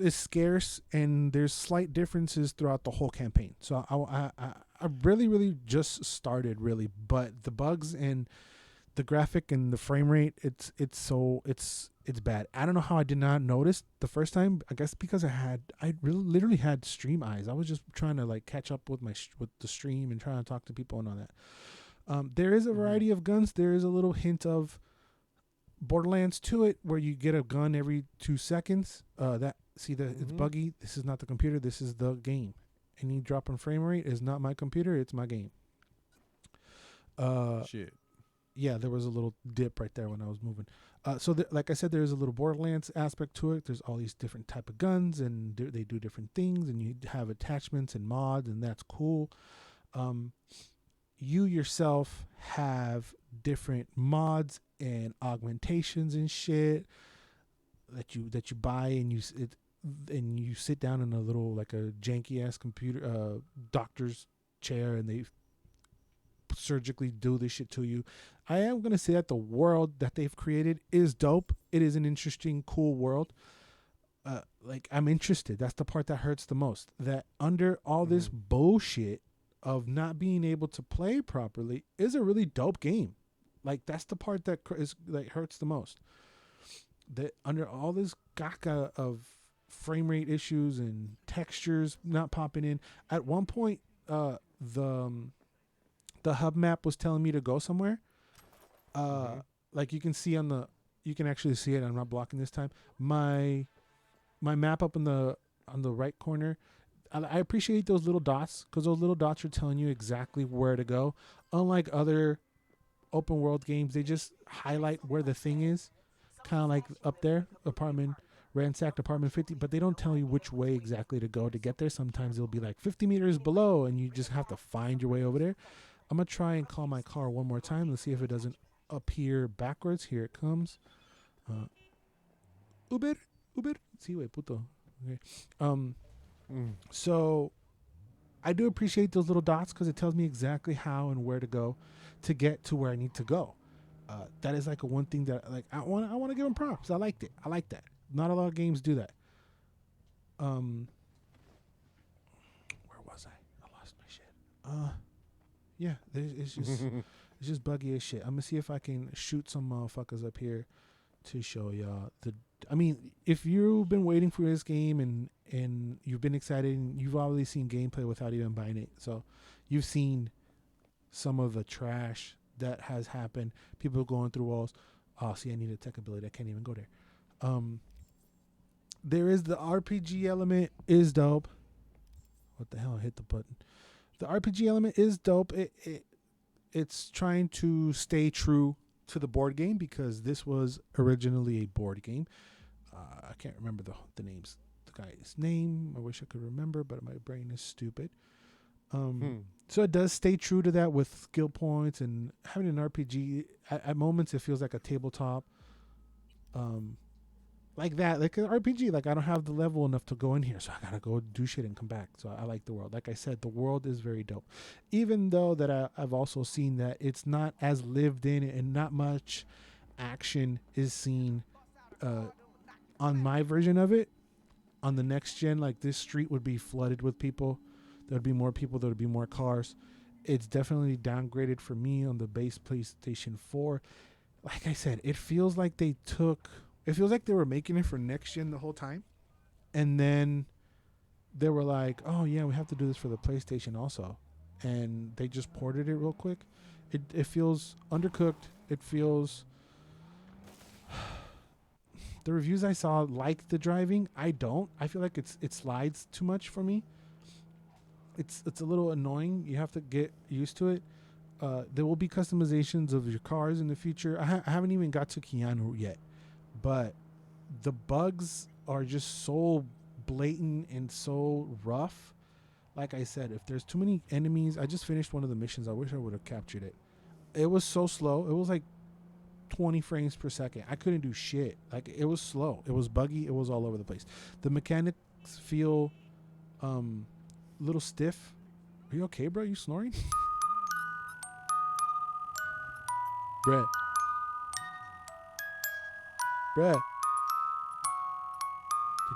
scarce, and there's slight differences throughout the whole campaign. So I really just started really, but the bugs and the graphic and the frame rate, it's bad. I don't know how I did not notice the first time. I guess because I literally had stream eyes. I was just trying to like catch up with with the stream and trying to talk to people and all that. There is a variety of guns. There is a little hint of Borderlands to it, where you get a gun every 2 seconds. It's buggy. This is not the computer. This is the game. Any drop in frame rate is not my computer. It's my game. Shit. Yeah, there was a little dip right there when I was moving. So like I said, there's a little Borderlands aspect to it. There's all these different type of guns, and they do different things, and you have attachments and mods, and that's cool. You yourself have different mods and augmentations and shit that you buy, and you sit down in a little like a janky ass computer doctor's chair, and they surgically do this shit to you. I am gonna say that the world that they've created is dope. It is an interesting, cool world. Like, I'm interested. That's the part that hurts the most. That under all this bullshit of not being able to play properly is a really dope game. Like, that's the part that hurts the most. That under all this gaga of frame rate issues and textures not popping in. At one point, the hub map was telling me to go somewhere. Like you can actually see it. I'm not blocking this time. My map up on the right corner. I appreciate those little dots, because those little dots are telling you exactly where to go. Unlike other open world games, they just highlight where the thing is, kind of like up there, ransacked apartment 50, but they don't tell you which way exactly to go to get there. Sometimes it'll be like 50 meters below, and you just have to find your way over there. I'm going to try and call my car one more time. Let's see if it doesn't appear backwards. Here it comes. Uber. Sí, güey, puto. Okay. So I do appreciate those little dots, because it tells me exactly how and where to go to get to where I need to go. That is like a one thing that like I want to give them props. I liked it. I like that. Not a lot of games do that. Where was I? I lost my shit. Yeah, it's just it's just buggy as shit. I'm gonna see if I can shoot some motherfuckers up here to show y'all I mean, if you've been waiting for this game and you've been excited, and you've already seen gameplay without even buying it, so you've seen some of the trash that has happened. People going through walls. Oh, see, I need a tech ability. I can't even go there. There is the RPG element is dope. What the hell? I hit the button. The RPG element is dope. It's trying to stay true to the board game because this was originally a board game. I can't remember the names. The guy's name. I wish I could remember, but my brain is stupid. So it does stay true to that with skill points and having an RPG. At moments, it feels like a tabletop. Like that, like an RPG. Like I don't have the level enough to go in here, so I gotta go do shit and come back. So I like the world. Like I said, the world is very dope. Even though that I've also seen that it's not as lived in and not much action is seen on my version of it. On the next gen, like this street would be flooded with people. There'd be more people. There'd be more cars. It's definitely downgraded for me on the base PlayStation 4. Like I said, it feels like they were making it for next gen the whole time. And then they were like, oh yeah, we have to do this for the PlayStation also. And they just ported it real quick. It feels undercooked. It feels... The reviews I saw like the driving. I don't. I feel like it slides too much for me. It's a little annoying. You have to get used to it. There will be customizations of your cars in the future. I haven't even got to Keanu yet. But the bugs are just so blatant and so rough. Like I said, if there's too many enemies, I just finished one of the missions. I wish I would have captured it. It was so slow. It was like 20 frames per second. I couldn't do shit. Like it was slow. It was buggy. It was all over the place. The mechanics feel little stiff. Are you okay, bro? You snoring? Brett. Did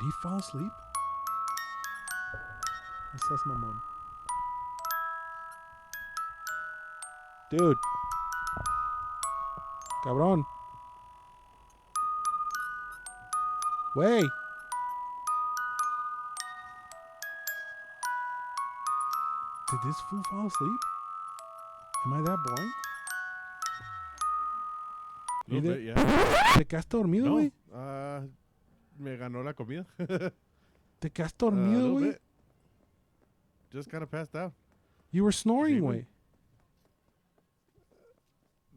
he fall asleep? Esa es mamón. Dude. Cabrón. Way. Did this fool fall asleep? Am I that boring? A little bit, yeah. ¿Te quedaste dormido, güey? No, me ganó la comida. ¿Te quedaste dormido, güey? Just kind of passed out. You were snoring, güey.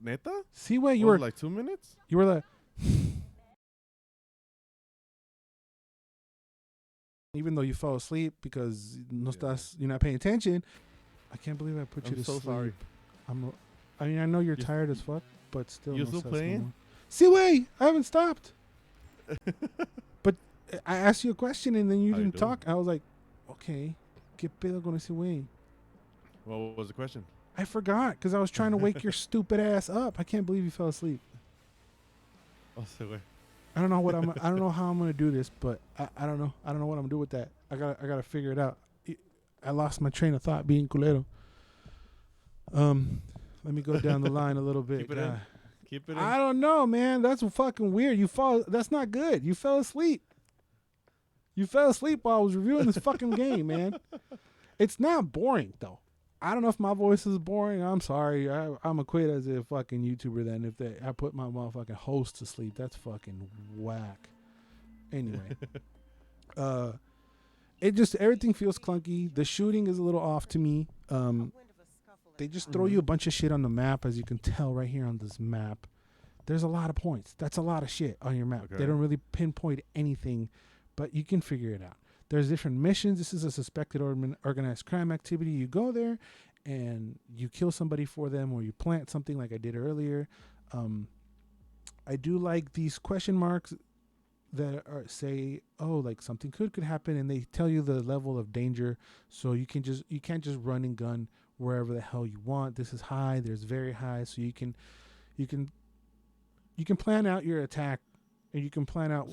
¿Neta? Sí, güey. You were like 2 minutes? You were like... Even though you fell asleep because you're not paying attention. I can't believe I put you to sleep. Sorry. I mean, I know you're tired as fuck, but still. You still playing? See, wait, I haven't stopped. But I asked you a question and then you didn't talk. I was like, okay, ¿qué pedo con ese güey? What was the question? I forgot because I was trying to wake your stupid ass up. I can't believe you fell asleep. I don't know how I'm gonna do this, but I don't know. I don't know what I'm gonna do with that. I gotta figure it out. I lost my train of thought being culero. Let me go down the line a little bit. Keep it in. I don't know, man. That's fucking weird. That's not good. You fell asleep. You fell asleep while I was reviewing this fucking game, man. It's not boring though. I don't know if my voice is boring. I'm sorry. I'm gonna quit as a fucking YouTuber then if I put my motherfucking host to sleep. That's fucking whack. Anyway. Everything feels clunky. The shooting is a little off to me. They just throw you a bunch of shit on the map, as you can tell right here on this map. There's a lot of points. That's a lot of shit on your map. Okay. They don't really pinpoint anything, but you can figure it out. There's different missions. This is a suspected organized crime activity. You go there and you kill somebody for them, or you plant something like I did earlier. I do like these question marks that say, oh, like something could happen, and they tell you the level of danger, so you can't just run and gun wherever the hell you want. This is high. There's very high, so you can plan out your attack, and you can plan out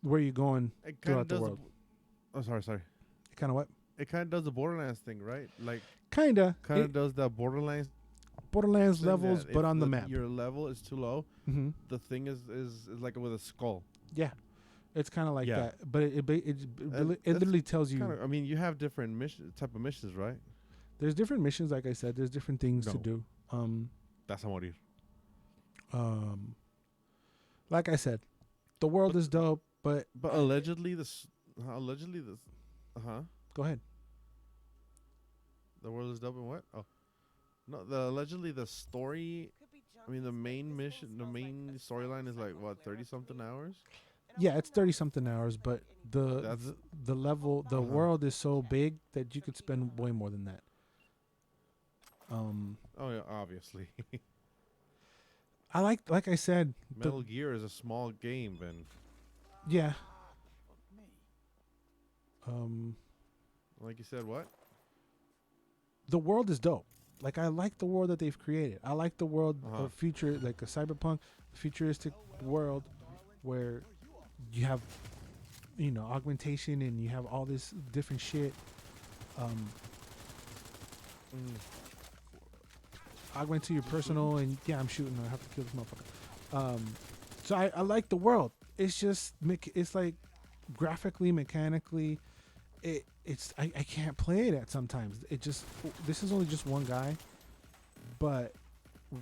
where you're going throughout the world. Sorry. It kind of what? It kind of does the Borderlands thing, right? Like kind of does the Borderlands Borderlands saying levels, that but if on the map. Your level is too low. Mm-hmm. The thing is like with a skull. Yeah, it's kind of like Yeah. that, but it literally tells you. I mean, you have different type of missions, right? There's different missions, like I said. There's different things to do. That's a morir. Like I said, the world is dope, but allegedly the Go ahead. The world is dope and what? Oh, no. Allegedly the story. I mean, the main mission, the main storyline is like what 30-something hours. Yeah, it's 30-something hours, but the level, the world is so big that you could spend way more than that. Oh yeah, obviously. I like I said, Metal Gear is a small game, and yeah. Like you said, what? The world is dope. Like, I like the world that they've created. I like the world of future, like a cyberpunk, futuristic world where you have, augmentation and you have all this different shit. Augment to your personal, and yeah, I'm shooting. I have to kill this motherfucker. So I like the world. It's just, it's like graphically, mechanically, I can't play it at sometimes. This is only just one guy, but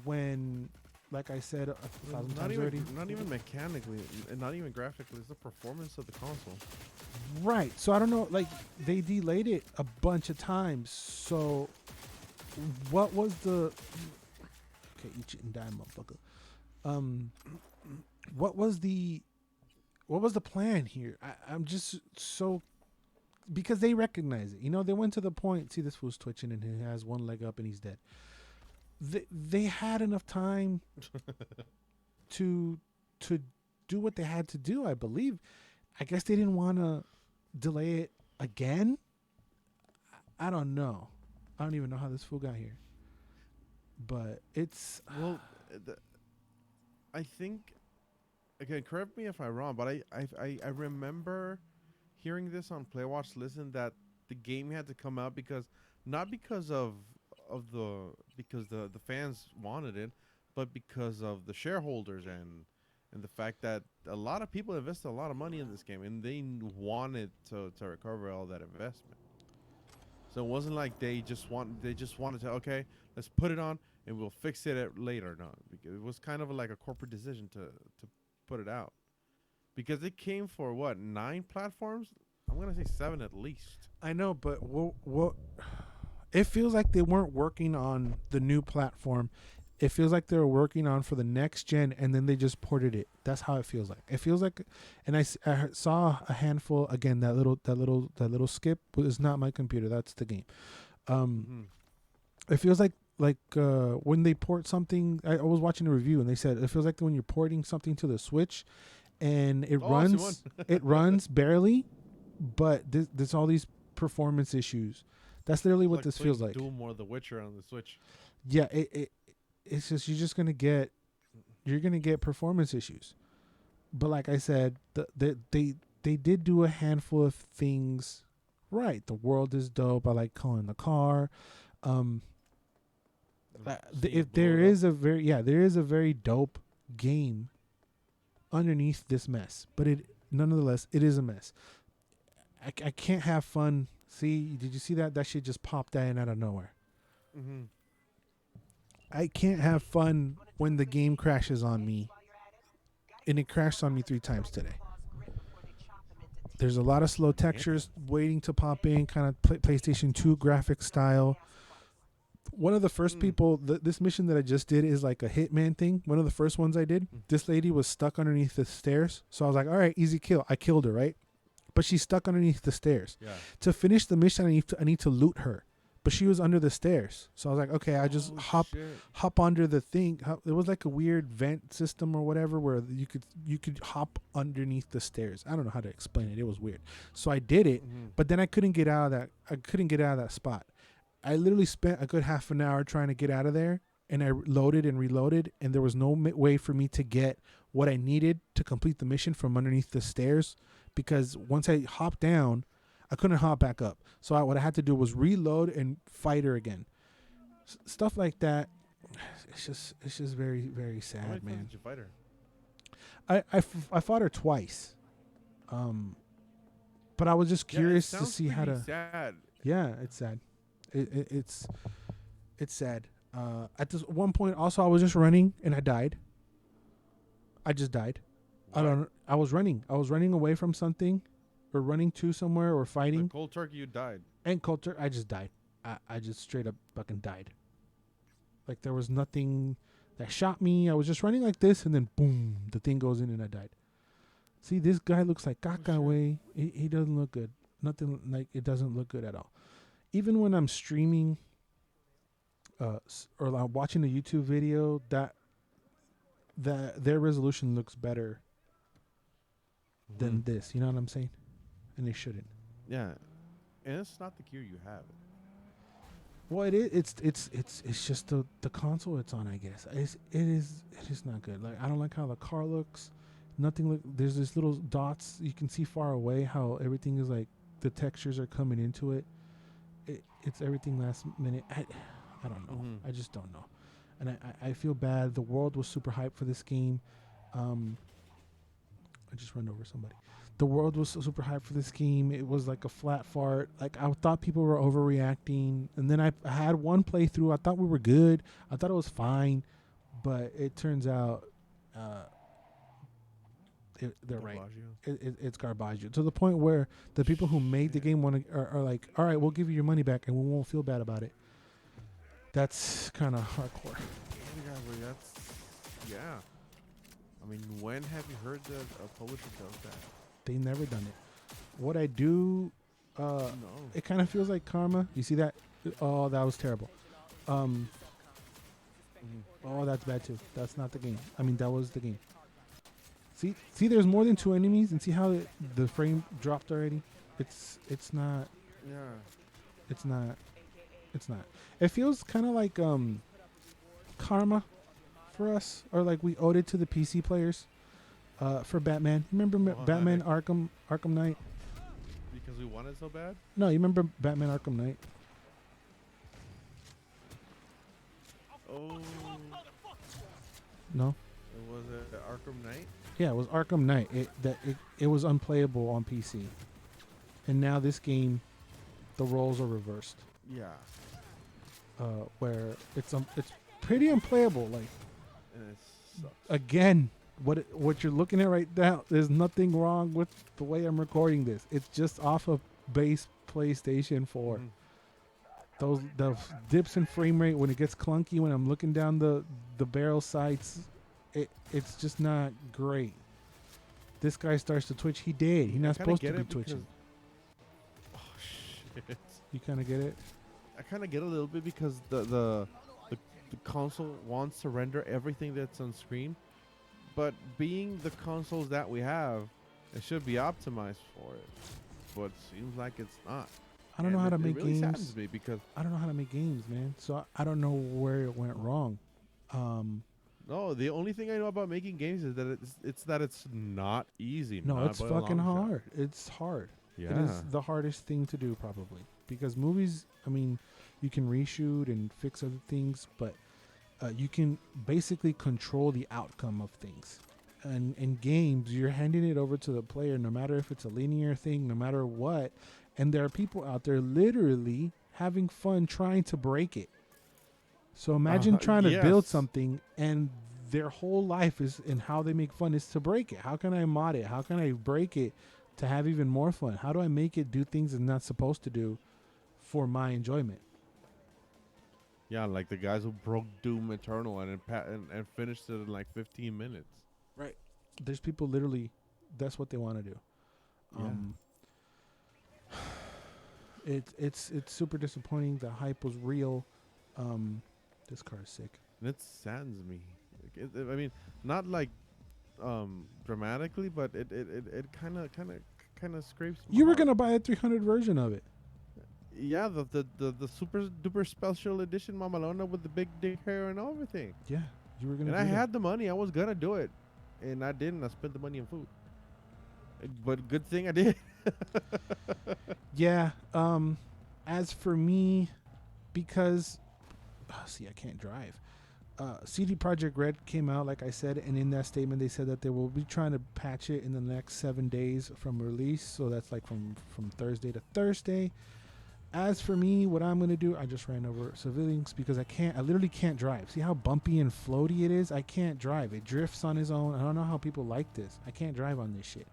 when, like I said 1,000 times already, not even mechanically, and not even graphically, it's the performance of the console. Right. So I don't know, like, they delayed it a bunch of times. So what was the eat shit and die, motherfucker. What was the plan here? I'm just so, because they recognize it. They went to the point. See, this fool's twitching and he has one leg up and he's dead. They had enough time to do what they had to do, I believe. I guess they didn't want to delay it again. I don't know. I don't even know how this fool got here. But it's... Well, I think... Again, correct me if I'm wrong, but I remember hearing this on Play Watch Listen that the game had to come out because... Not because of the fans wanted it, but because of the shareholders and the fact that a lot of people invested a lot of money in this game and they wanted to recover all that investment. So it wasn't like they just wanted to, okay, let's put it on and we'll fix it later. No, because it was kind of like a corporate decision to put it out, because it came for what, 9 platforms? I'm gonna say 7 at least. I know, but what it feels like they weren't working on the new platform. It feels like they were working on for the next gen, and then they just ported it. That's how it feels like. It feels like, and I saw a handful again. That little skip is not my computer. That's the game. It feels like when they port something. I was watching a review, and they said it feels like when you're porting something to the Switch, and it runs. It runs barely, but there's all these performance issues. That's literally what this feels like. Doom or The Witcher on the Switch. Yeah, it's just you're gonna get performance issues. But like I said, they did do a handful of things right. The world is dope. I like calling the car. If there is a very dope game underneath this mess, but nonetheless it is a mess. I can't have fun. See, did you see that? That shit just popped in out of nowhere. Mm-hmm. I can't have fun when the game crashes on me. And it crashed on me 3 times today. There's a lot of slow textures waiting to pop in, kind of PlayStation 2 graphic style. One of the first people, this mission that I just did is like a Hitman thing. One of the first ones I did, this lady was stuck underneath the stairs. So I was like, all right, easy kill. I killed her, right? But she's stuck underneath the stairs. Yeah. To finish the mission, I need to loot her. But she was under the stairs. So I was like, okay, I just hop under the thing. It was like a weird vent system or whatever where you could hop underneath the stairs. I don't know how to explain it. It was weird. So I did it, but then I couldn't get out of that spot. I literally spent a good half an hour trying to get out of there, and I loaded and reloaded, and there was no way for me to get what I needed to complete the mission from underneath the stairs, because once I hopped down, I couldn't hop back up. So what I had to do was reload and fight her again. Stuff like that. it's just very, very How many sad, times man. did you fight her? I fought her twice. But I was just curious Yeah, to see how to. Sad. Yeah, it's sad. It's sad. At this one point, also, I was just running and I died. I just died. What? I was running. I was running away from something, or running to somewhere, or fighting. Like cold turkey, you died. And culture, I just died. I just straight up fucking died. Like there was nothing that shot me. I was just running like this, and then boom, the thing goes in, and I died. See, this guy looks like caca way. He doesn't look good. Nothing like it doesn't look good at all. Even when I'm streaming, or I'm watching a YouTube video, that their resolution looks better than this. You know what I'm saying? And they shouldn't. Yeah, and it's not the gear you have. Well, it is. It's just the console it's on. I guess it is not good. Like I don't like how the car looks. Nothing look. There's this little dots you can see far away. How everything is like the textures are coming into it. It's everything last minute. I don't know. I just don't know. And I feel bad. The world was super hyped for this game. I just ran over somebody. The world was super hyped for this game. It was like a flat fart. Like I thought people were overreacting. And then I had one playthrough. I thought we were good. I thought it was fine. But it turns out they're right. It's garbage. To the point where the people who made the game are like, all right, we'll give you your money back and we won't feel bad about it. That's kind of hardcore. Yeah. I mean, when have you heard that a publisher does that? They never done it. What I do, No. it kind of feels like karma. You see that? Oh, that was terrible. Oh, that's bad too. That's not the game. I mean, that was the game. See, there's more than 2 enemies, and see how the frame dropped already. It's not. Yeah. It's not. It feels kind of like karma for us, or like we owed it to the PC players. For Batman. Remember Batman Arkham Knight? Because we wanted so bad? No, you remember Batman Arkham Knight? Oh. No? It was Arkham Knight? Yeah, it was Arkham Knight. It was unplayable on PC. And now this game, the roles are reversed. Yeah. Where it's pretty unplayable. Like, And it sucks. again, what you're looking at right now, there's nothing wrong with the way I'm recording this. It's just off of base PlayStation 4. The dips in frame rate when it gets clunky when I'm looking down the barrel sights, it's just not great. This guy starts to twitch. He did. He's not supposed to be twitching. Oh shit! You kind of get it. I kind of get a little bit because the console wants to render everything that's on screen. But being the consoles that we have, it should be optimized for it. But it seems like it's not. I don't know how to make it really games. Saddens me because I don't know how to make games, man. So I don't know where it went wrong. no, the only thing I know about making games is that it's not easy. No, not it's by a fucking long shot. hard. It's hard. Yeah. It is the hardest thing to do probably because movies. I mean, you can reshoot and fix other things, but you can basically control the outcome of things. And in games, you're handing it over to the player, no matter if it's a linear thing, no matter what. And there are people out there literally having fun trying to break it. So imagine trying to build something and their whole life is in how they make fun is to break it. How can I mod it? How can I break it to have even more fun? How do I make it do things it's not supposed to do for my enjoyment? Yeah, like the guys who broke Doom Eternal and finished it in like 15 minutes. Right. There's people literally, that's what they want to do. It's super disappointing. The hype was real. This car is sick. And it saddens me. I mean, not like dramatically, but it kind of scrapes. You were gonna buy a 300 version of it. Yeah, the super duper special edition Mamalona with the big dick hair and everything. Yeah, you were gonna. And I had the money. I was gonna do it, and I didn't. I spent the money on food. But good thing I did. Yeah. As for me, because see, I can't drive. CD Projekt Red came out, like I said, and in that statement they said that they will be trying to patch it in the next 7 days from release. So that's like from Thursday to Thursday. As for me, what I'm gonna do, I just ran over civilians because I literally can't drive. See how bumpy and floaty it is? I can't drive. It drifts on its own. I don't know how people like this. I can't drive on this shit.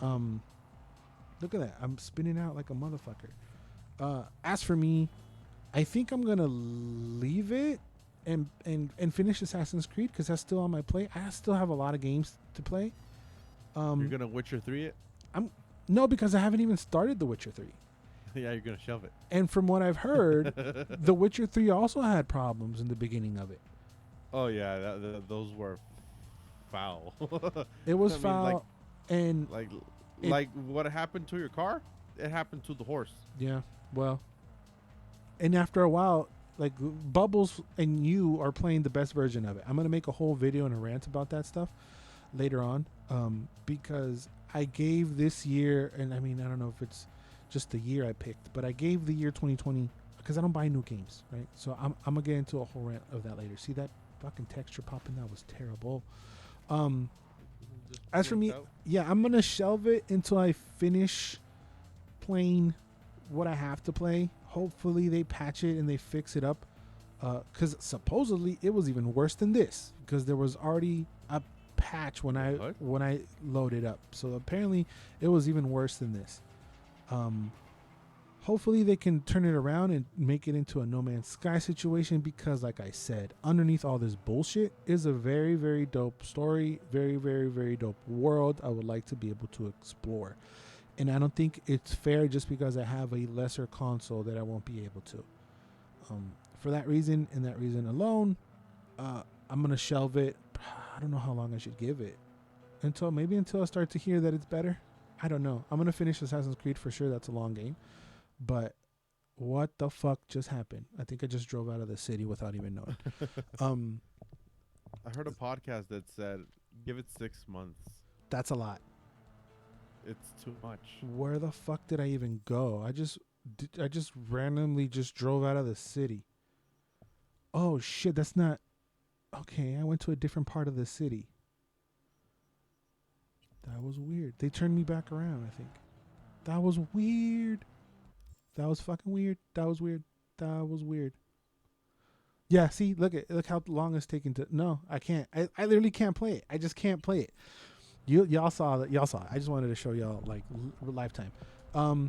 Look at that. I'm spinning out like a motherfucker. As for me, I think I'm gonna leave it and finish Assassin's Creed because that's still on my plate. I still have a lot of games to play. You're gonna Witcher 3 it? No, because I haven't even started The Witcher 3. Yeah, you're gonna shove it. And from what I've heard, The Witcher 3 also had problems in the beginning of it. Oh yeah, those were foul. It was foul, and like what happened to your car? It happened to the horse. Yeah, well, and after a while, like Bubbles and you are playing the best version of it. I'm gonna make a whole video and a rant about that stuff later on, because I gave this year, and I mean I don't know if it's just the year I picked, but I gave the year 2020 because I don't buy new games, right? So I'm gonna get into a whole rant of that later. See that fucking texture popping? That was terrible. As for me, yeah, I'm gonna shelve it until I finish playing what I have to play. Hopefully they patch it and they fix it up, because supposedly it was even worse than this because there was already a patch when I loaded up. So apparently it was even worse than this. Hopefully they can turn it around and make it into a No Man's Sky situation because, like I said, underneath all this bullshit is a very, very dope story, very, very, very dope world I would like to be able to explore. And I don't think it's fair just because I have a lesser console that I won't be able to. For that reason and that reason alone, I'm going to shelve it. I don't know how long I should give it. Until I start to hear that it's better. I don't know. I'm going to finish Assassin's Creed for sure. That's a long game. But what the fuck just happened? I think I just drove out of the city without even knowing. I heard a podcast that said, give it 6 months. That's a lot. It's too much. Where the fuck did I even go? I just randomly just drove out of the city. Oh, shit. That's not... Okay, I went to a different part of the city. That was weird. They turned me back around, I think. That was weird. That was fucking weird. That was weird. That was weird. Yeah, see, look how long it's taking to... No, I can't. I literally can't play it. I just can't play it. Y'all saw that. Y'all saw it. I just wanted to show y'all, like, lifetime. All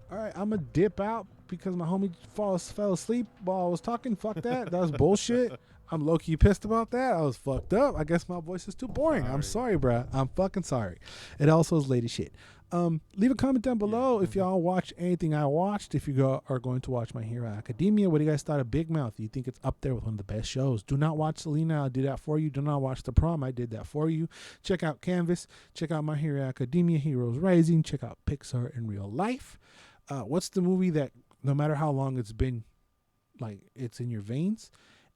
right, I'm going to dip out because my homie fell asleep while I was talking. Fuck that. That was bullshit. I'm low-key pissed about that. I was fucked up. I guess my voice is too boring. I'm sorry, bruh. I'm fucking sorry. It also is late as shit. Leave a comment down below if y'all watch anything I watched. If you are going to watch My Hero Academia, what do you guys thought of Big Mouth? Do you think it's up there with one of the best shows? Do not watch Selena. I'll do that for you. Do not watch The Prom. I did that for you. Check out Canvas. Check out My Hero Academia, Heroes Rising. Check out Pixar in Real Life. What's the movie that no matter how long it's been, like, it's in your veins?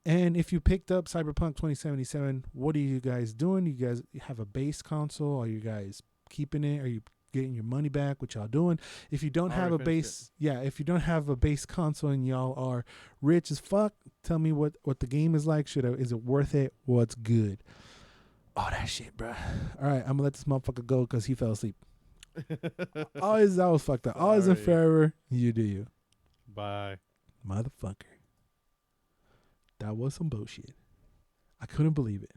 And if you picked up Cyberpunk 2077, what are you guys doing? You guys have a base console? Are you guys keeping it? Are you getting your money back? What y'all doing? If you don't have a base, if you don't have a base console and y'all are rich as fuck, tell me what the game is like. Is it worth it? What's good? All that shit, bro. All right, I'm gonna let this motherfucker go because he fell asleep. That was fucked up. Always in favor. You do you. Bye. Motherfucker. That was some bullshit. I couldn't believe it.